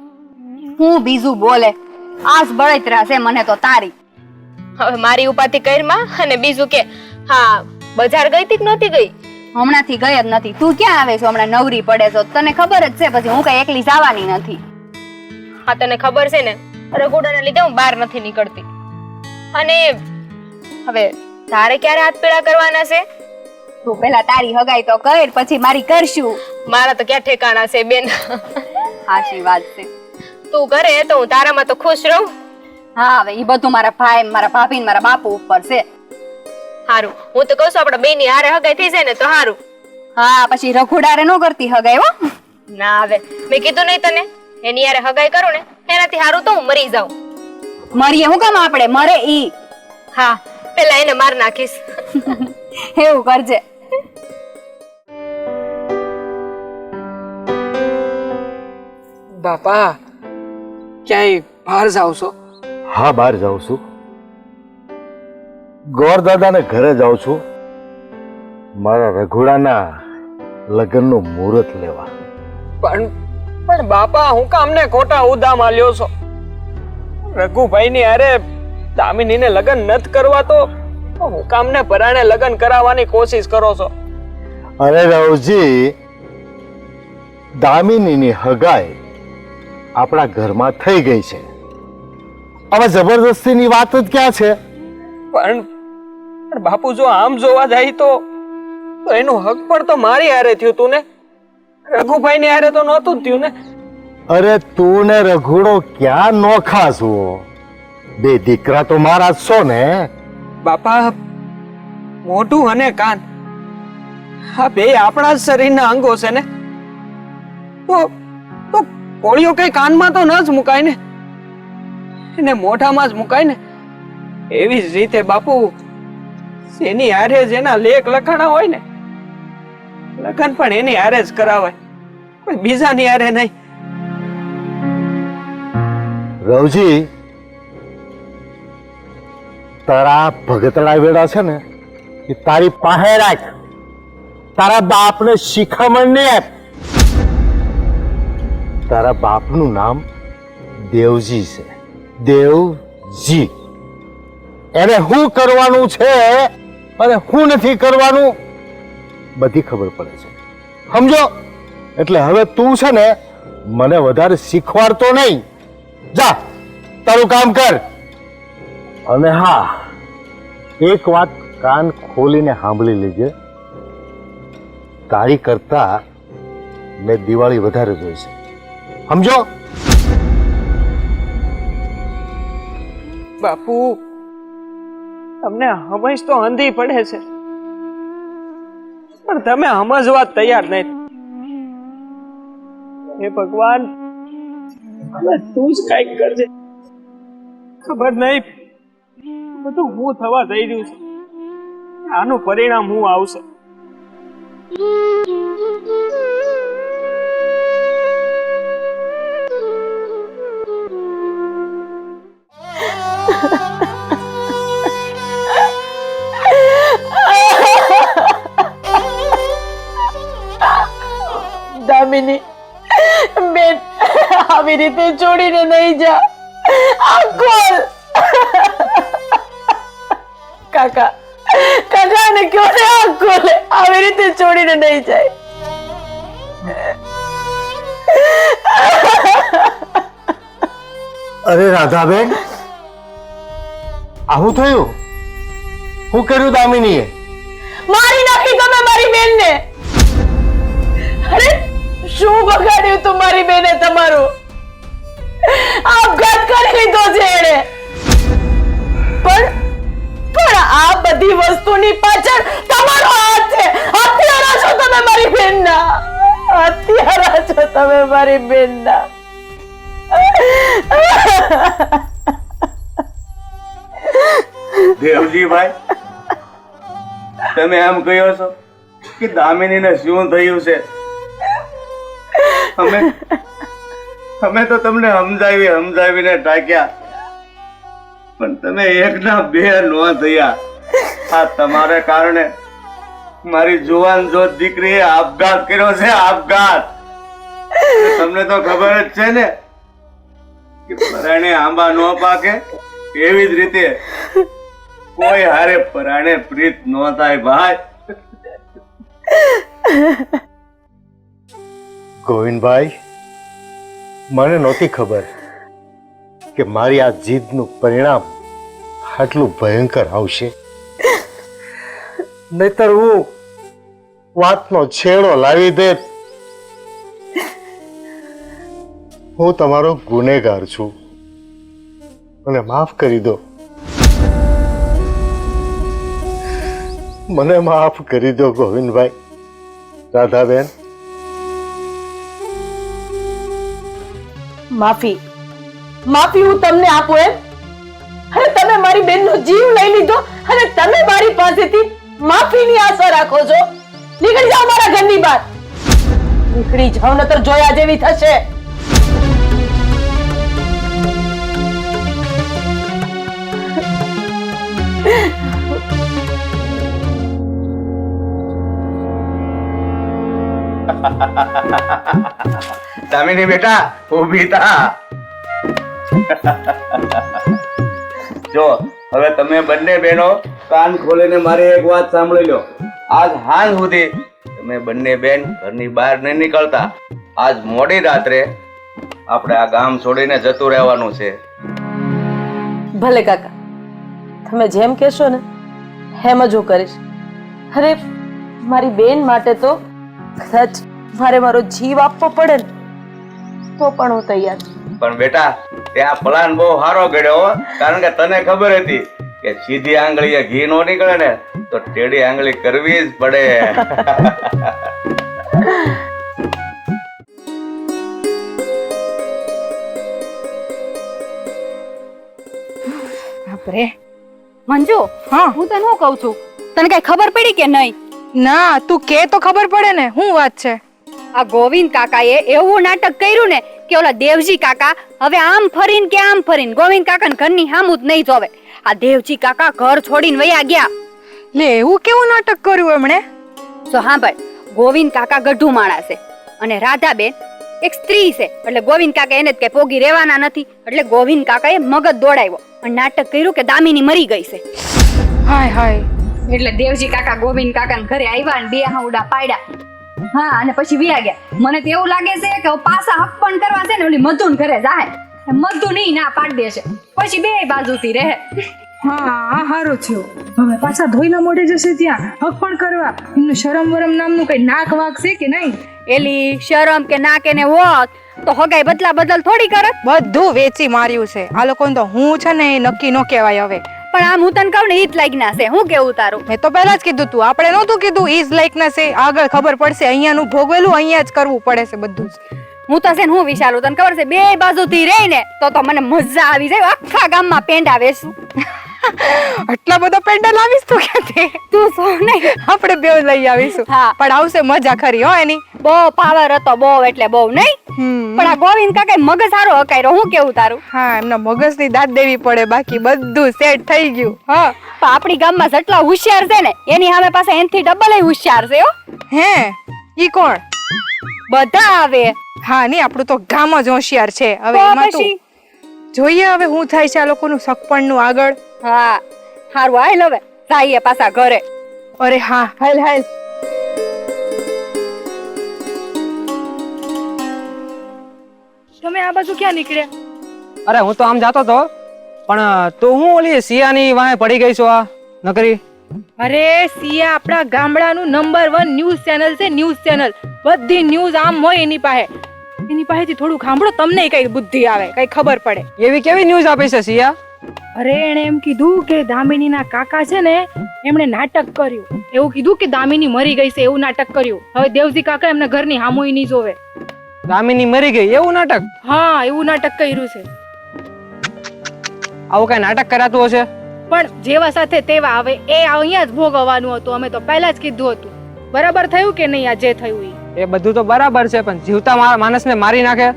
હું બીજું બોલે આજ બળતરા છે મને તો તારી. હવે મારી ઉપાથી કરમાં અને બીજું કે હા બજાર ગઈ તી કે નહોતી ગઈ? હમણાંથી ગઈ જ નથી. તું ક્યાં આવે છો? હમણાં નવરી પડે છો. તને ખબર જ છે પછી હું કઈ એકલી જવાની નથી. હા તને ખબર છે ને રઘોડાના લીધે હું બહાર નથી નીકળતી. અને હવે તારે ક્યારે હાથ પીળા કરવાના છે? તું પેલા તારી હગાઈ તો કર પછી મારી કરશું. મારા તો ક્યાં ઠેકાણા છે બેન. હાશી વાત છે. તું કરે તો હું તારામાં તો ખુશ રહું. હા હવે ઈ બધું મારા ભાઈ મારા ભાભી મારા બાપુ ઉપર છે. હારું હું તો કહું છું આપડા બેની હારે હગાઈ થઈ જાય ને તો હારું. હા પછી રઘુડારે નો કરતી હગાઈ હો. ના હવે મેં કીધું નહીં તને એની હારે હગાઈ કરું ને એનાથી હારું તો હું મરી જાઉં. મરીએ હું કામ આપણે મરે ઈ. હા પેલા એને માર નાખીશ. એવું કરજે. બાપા ક્યાંય બહાર જાવ છો? હા બહાર જાઉં છું. ગોરદાદાને ઘરે જાઉં છું મારા રઘુડાના લગ્નનું મુહૂર્ત લેવા. પણ બાપા હું કામને ખોટા ઉદામાં લ્યો છો? રઘુભાઈ ની અરે દામિનીને લગ્ન નથી કરવા તો હું કામને પરાણે લગ્ન કરાવવાની કોશિશ કરો છો? અરે રવજી દામિનીની હગાઈ આપણા ઘરમાં થઈ ગઈ છે. હવે જબરદસ્તીની વાત જ ક્યાં છે? પણ બાપુ જો આમ જોવા જાય તો એનું હક પણ તો મારી હારે થયું તું ને. રઘુભાઈ ની હારે તો નહોતું થયું ને. અરે તું ને રઘુડો ક્યાં નોખા છો? બે દીકરા તો મારા જ છો ને. બાપા મોઢું અને કાન આ બે આપણા જ શરીરના અંગો છે ને. તો કોળીઓ કઈ કાનમાં તો ન જ મુકાય ને એને મોઢામાં જ મુકાય ને. એવી જ રીતે બાપુ એની હારે જેના લેખ લખાણા હોય ને લગન પણ એની હારે જ કરાવાય કોઈ બીજાની હારે નહીં. રવજી તારા ભગતડા વેડા છે ને એ તારી પાસે રાખ, તારા બાપને શિખામણ નહીં આપ. તારા બાપનું નામ દેવજી છે, દેવજી. એને શું કરવાનું છે અને શું નથી કરવાનું બધી ખબર પડે છે, સમજો? એટલે હવે તું છે ને મને વધારે શીખવાડતો નહીં. જા તારું કામ કર. અને હા, એક વાત કાન ખોલીને સાંભળી લેજે. તારી કરતા મેં દિવાળી વધારે જોઈ છે, સમજો? બાપુ તમને સમજ તો અંધી પડે છે, પણ તમે સમજવા તૈયાર નહીં. હે ભગવાન, હવે તું જ કઈક કરજે. ખબર નહીં બધું હું થવા જઈ રહ્યું છે, આનું પરિણામ હું આવશે. દામિની બેન, આવી રીતે છોડીને નહીં જા. આ ખોલ. કાકા, કાકાને કયો ને આ ખોલે. આવી રીતે છોડીને નહીં જાય. અરે રાધાબેન, આવું થયું? શું કર્યું દામિનીએ? મારી નાખી તમે મારી બેનને. અરે શું બગાડ્યું તું મારી બેને તમારું? આપઘાત કરી લીધો છે એણે. પણ આ બધી વસ્તુની પાછળ તમારો હાથ છે. હત્યારા છો તમે મારી બેનના. હત્યારા છો તમે મારી બેનના. દેવજીભાઈ, તમે એમ કહ્યો છો કે દામિનીને શું થયું છે? અમે તો તમને સમજાવીને ટાંક્યા, પણ તમે એકના બે નો થયા. આ તમારે કારણે મારી જુવાન જોત દીકરીએ આપઘાત કર્યો છે, આપઘાત. તમને તો ખબર જ છે ને કે પરાણે આંબા નો પાકે, એવી જ રીતે કોઈ હારે પરાણે પ્રીત નો થાય ભાઈ. ગોવિંદભાઈ, મને નહોતી ખબર કે મારી આ જીદનું પરિણામ આટલું ભયંકર આવશે. નહીતર હું વાતનો છેડો લાવી દે. હું તમારો ગુનેગાર છું, મને માફ કરી દો. મને માફ કરી દો ગોવિંદભાઈ. રાધાબેન, માફી હું તમને આપું એમ? અને તમે મારી બેનનો જીવ લઈ લીધો અને તમે મારી પાસેથી માફીની આશા રાખો છો? નીકળી જાઓ મારા ઘરની બહાર. નીકળી જાઓ, નતર જોયા જેવી થશે. દામિની બેટા, ઊભી થા. જો હવે તમે બંને બહેનો કાન ખોલીને મારી એક વાત સાંભળી લો. આજ સાંજ સુધી તમે બંને બેન ઘરની બહાર નહીં નીકળતા. આજ મોડી રાત્રે આપણે આ ગામ છોડીને જતું રહેવાનું છે. ભલે કાકા, તમે જેમ કહેશો ને એમ જ હું કરીશ. અરે મારી બેન માટે તો કદાચ મારે મારો જીવ આપવો પડે ને તો પણ હું તૈયાર છું. પણ બેટા, ત્યાં પ્લાન બહુ સારો ઘડ્યો હો. કારણ કે તને ખબર હતી કે સીધી આંગળીએ ઘી નો નીકળે ને તો ટેડી આંગળી કરવી જ પડે. બાપરે મંજુ, હું તને શું કહું છું, તને કઈ ખબર પડી કે નહીં? ના, તું કે તો ખબર પડે ને, શું વાત છે? આ ગોવિંદ કાકાએ એવું નાટક કર્યું ને કે ઓલા દેવજી કાકા હવે આમ ફરીને ગોવિંદ કાકા ઘરની સામું જ નહીં જોવે. આ દેવજી કાકા ઘર છોડીને વયા ગયા. લે એવું કેવું નાટક કર્યું એમણે? તો હા ભાઈ, ગોવિંદ કાકા ગઢું માણસ છે અને રાધાબેન એક સ્ત્રી છે, એટલે ગોવિંદ કાકા એને જ કઈ પોગી રહેવાના નથી, એટલે ગોવિંદ કાકાએ મગજ દોડાવ્યો અને નાટક કર્યું કે દામિની મરી ગઈ છે. હાય હાય. એટલે દેવજી કાકા ગોવિંદ કાકા ઘરે આવ્યા ને બે હાઉડા પાડ્યા. હા, અને પછી વ્યા ગયા. મને તો એવું લાગે છે કે પાછા હક પણ કરવા છે ને ઓલી મધુન ઘરે જાય. મધુ નહીં ના પાડી દેશે, પછી બે બાજુથી રહે. હા, આ હારું થયું. હવે પાછા ધોઈના મોઢે જશે ત્યાં હક પણ કરવા. એમનું શરમ વરમ નામનું કઈ નાક વાગ છે કે નહીં? એલી શરમ કે ના કે ને હોત તો હગાઈ બદલ થોડી કરત. બધું વેચી માર્યું છે આ લોકોને. તો હું છે ને એ નક્કી નો કહેવાય હવે. પણ આમ હું તને કહું ને ઈ જ લાગના છે. હું કેવું તારું? મેં તો પહેલા જ કીધું તું, આપણે નહોતું કીધું ઈ જ લાઈકના છે. આગળ ખબર પડશે. અહીંયાનું ભોગવેલું અહીંયા જ કરવું પડે છે બધું જ. હું તો છે ને હું વિચારું, તને ખબર છે બે બાજુથી રહી ને તો મને મજા આવી જાય. આખા ગામમાં પેંડા વેચું. આટલા બધા પેંડા લાવીશ તું ક્યાંથી? તું શું નહીં, આપણે બે લઈ આવીશું. હા. પણ આવશે મજા ખરી હો એની. બહુ પાવર હતો, બહુ એટલે બહુ નહીં. પણ આ ગોવિંદ કાકા મગજ સારો હકાયરો. હું કેવું તારું? હા, એમના મગજની દાદ દેવી પડે, બાકી બધું સેટ થઈ ગયું. હા, પણ આપણી ગામમાં જેટલા હોશિયાર છે ને એની સામે પાસે એનથી ડબલ હોશિયાર છે હો. હે ઈ કોણ? બધા આવે. હા, નહીં આપણું તો ગામ જ હોશિયાર છે. હવે તો એમાં તો પછી? જોઈએ હવે હું થાય છે આ લોકોનું સગપણનું આગળ. હા, હારું હાલ હવે જઈએ પાછા ઘરે. અરે હા, હાલ હાલ. તમે આ બાજુ ક્યાં નીકળ્યા? અરે હું તો આમ જાતો તો, પણ તું હું ઓલી સિયાની વાંહે પડી ગઈ છો આ નકરી? અરે સિયા આપણા ગામડાનું નંબર 1 ન્યૂઝ ચેનલ છે. ન્યૂઝ ચેનલ બધી ન્યૂઝ આમ હોય એની પાસે. એની પાસેથી થોડું સાંભળો, તમને કઈ બુદ્ધિ આવે, કઈ ખબર પડે. એવી કેવી ન્યૂઝ આપી છે સિયા? અરે એણે એમ કીધું કે દામિનીના કાકા છે ને એમણે નાટક કર્યું. એવું કીધું કે દામિની મરી ગઈ છે એવું નાટક કર્યું. હવે દેવજી કાકા એમના ઘરની હામુય નહીં જોવે. દામિની મરી ગઈ એવું નાટક? હા, એવું નાટક કર્યું છે. આવું કઈ નાટક કરાતું હશે? પણ જેવા સાથે તેવા. હવે એ અહીંયા જ ભોગવવાનું હતું. અમે તો પહેલા જ કીધું હતું. બરાબર થયું કે નહીં આ જે થયું ઈ? એ બધું તો બરાબર છે, પણ જીવતા માણસને મારી નાખે.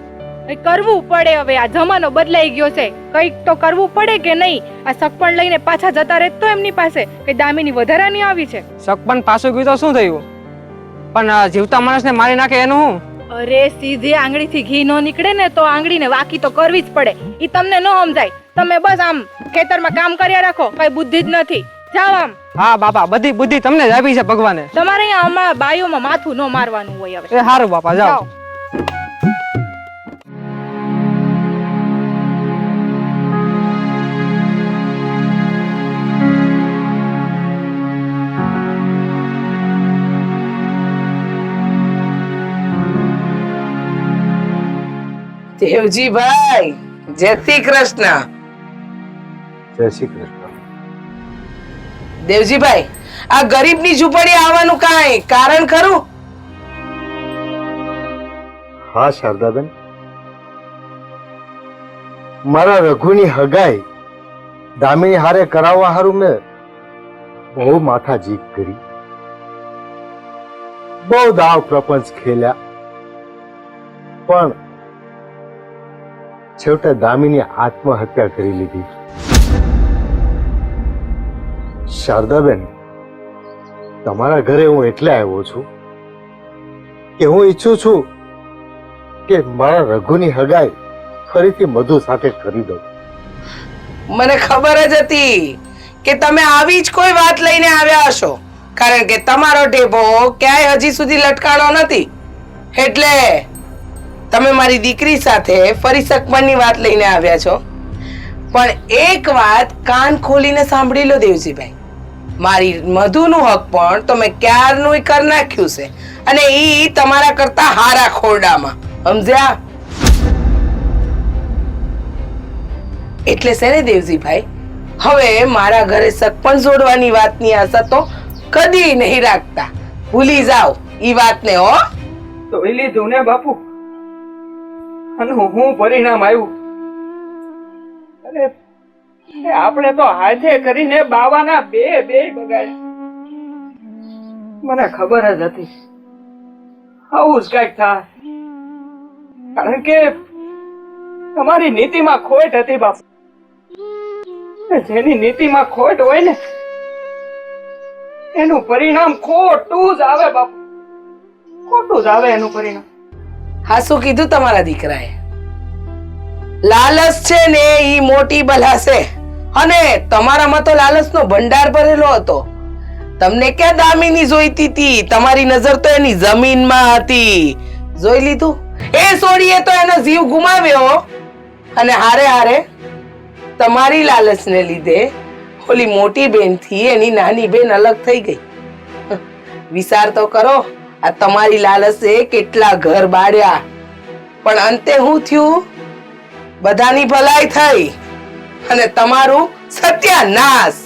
કઈ કરવું પડે. હવે આ જમાનો બદલાઈ ગયો છે, કઈક તો કરવું પડે કે નહીં? આ સગપણ લઈને પાછા જતા રહેત તો એમની પાસે કઈ દામિની વધારાની આવી છે. સગપણ પાછું ગયું તો શું થયું? પણ જીવતા માણસને મારી નાખે એનું શું? અરે સીધી આંગળીથી ઘી નો નીકળે ને તો આંગળીને વાકી તો કરવી જ પડે. ઈ તમને ન સમજાય. તમે બસ આમ ખેતરમાં કામ કર્યા રાખો, કઈ બુદ્ધિ જ નથી. જાઓ આમ. હા બાપા, બધી બુદ્ધિ તમને જ આપી છે ભગવાને. તમારે અહીંયા અમારા બાયોમાં માથું ન મારવાનું હોય. હવે એ સારું બાપા, જાઓ. દેવજીભાઈ, જય શ્રી કૃષ્ણ. જય શ્રી કૃષ્ણ. દેવજીભાઈ, આ ગરીબની ઝૂંપડી આવવાનું કાંઈ કારણ ખરું? હા શારદાબેન, મારા રઘુની હગાઈ દામિની હારે કરાવવા હારું મેં બહુ માથાજીક કરી, બહુ દાવ પ્રપંચ ખેલ્યા, પણ છેવટે દામિની આત્મહત્યા કરી લીધી. શારદાબેન, તમારા ઘરે હું એટલે આવ્યો છું કે હું ઈચ્છું છું કે મારા રઘુની હગાઈ ફરીથી મધુ સાથે કરી દઉં. મને ખબર જ હતી કે તમે આવી જ કોઈ વાત લઈને આવ્યા હશો, કારણ કે તમારો ઢેબો ક્યાંય હજી સુધી લટકાણો નથી. એટલે તમે મારી દીકરી સાથે ફરી સગપણની વાત લઈને આવ્યા છો. પણ એક વાત કાન ખોલીને સાંભળી લો દેવજીભાઈ, મારી મધુનું હક પણ તમે ક્યારનું કરી નાખ્યું છે, અને ઈ તમારા કરતા હારા ખોરડામાં. સમજ્યા? એટલે છે ને દેવજીભાઈ, હવે મારા ઘરે સગપણ જોડવાની વાતની આશા તો કદી નહીં રાખતા. ભૂલી જાઓ ઈ વાતને. હો, જોઈ લીધું ને બાપુ, અને હું પરિણામ આવ્યું. અને આપણે તો હાથે કરીને બાવાના બે બગાડ્યા. મને ખબર જ હતી આવું જ કઈક થાય, કારણ કે તમારી નીતિમાં ખોટ હતી બાપુ. જેની નીતિમાં ખોટ હોય ને એનું પરિણામ ખોટું જ આવે બાપુ, ખોટું જ આવે એનું પરિણામ. હા, શું કીધું તમારા દીકરાએ? લાલચ છે ને ઈ મોટી બલા છે, અને તમારામાં તો લાલચનો ભંડાર ભરેલો હતો. તમને ક્યાં દામિની જોઈતી હતી? તમારી નજર તો એની જમીનમાં હતી. જોઈ લીધું? એ સોડીએ તો એનો જીવ ગુમાવ્યો, અને હારે હારે તમારી લાલચને લીધે ઓલી મોટી બેન થી એની નાની બેન અલગ થઈ ગઈ. વિચાર તો કરો, આ તમારી લાલચે કેટલા ઘર બાળ્યા, પણ અંતે શું થયું? બધાની ભલાઈ થઈ અને તમારું સત્યાનાશ.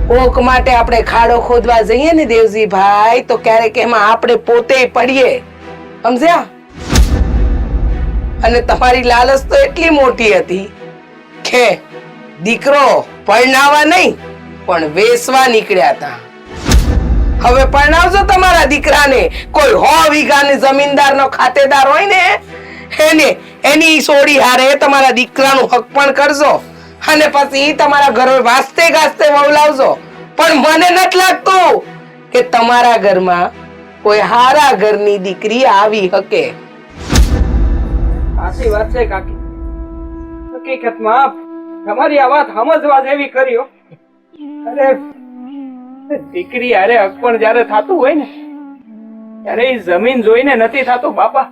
કોક માટે આપણે ખાડો ખોદવા જઈએ ને દેવજી ભાઈ, તો ક્યારેક એમાં આપણે પોતે પડીએ, સમજ્યા? અને તમારી લાલચ તો એટલી મોટી હતી કે દીકરો પરણાવા નહીં પણ વેસવા નીકળ્યા હતા. હવે પરણાવજો તમારા દીકરાને. કોઈ 100 વીઘાની જમીનદારનો ખાતેદાર હોય ને, એને એની સોડી હારે તમારા દીકરાનું હક પણ કરજો, અને પછી તમારા ઘરે વાસ્તે ગાસ્તે વવલાવજો. પણ મને નથી લાગતું કે તમારા ઘરમાં કોઈ હારા ઘરની દીકરી આવી શકે. સાચી વાત છે કાકી. હકીકતમાં તમારી આ વાત સમજવા જેવી કરી હો. અરે દીકરી હારે હક પણ જયારે થતું હોય ને, ત્યારે એ જમીન જોઈને નથી થતું બાપા.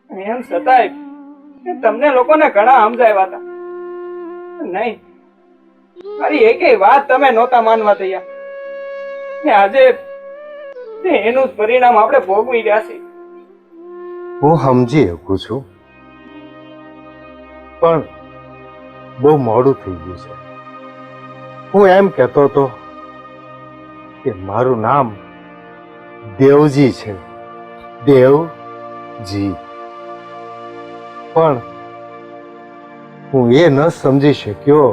એમ છતાંય તમને લોકોને ઘણા સમજાવ્યા હતા, નહીં મારી એકેય વાત તમે નહોતા માનવા તૈયાર. ને આજે એનું જ પરિણામ આપણે ભોગવી રહ્યા છીએ. હું સમજી શકું છું, પણ બહુ મોડું થઈ ગયું છે. હું એમ કહેતો હતો કે મારું નામ દેવજી છે, દેવજી. પણ હું એ ન સમજી શક્યો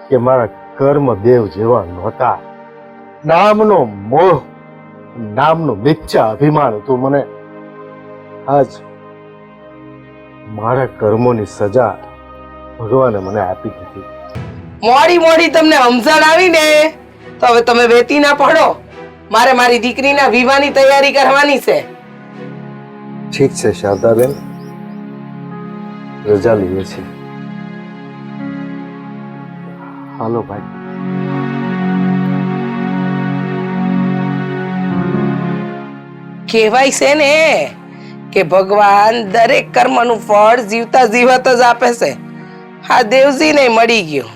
કે મારા કર્મ દેવ જેવા નહોતા. નામનો મોહ, નામનું મિથ્યા અભિમાન હતું મને. આજ મારા કર્મોની સજા ભગવાને મને આપી દીધી. મોડી મોડી તમને સમજણ આવી ને, તો હવે તમે વેતી ના પડો. મારે મારી દીકરીના વિવાહની તૈયારી કરવાની છે. ઠીક છે શારદાબેન, રજા લઈએ છીએ. હાલો ભાઈ. કહેવાય છે ને કે ભગવાન દરેક કર્મનું ફળ જીવતા જીવત જ આપે છે. આ દેવજીને મળી ગયું.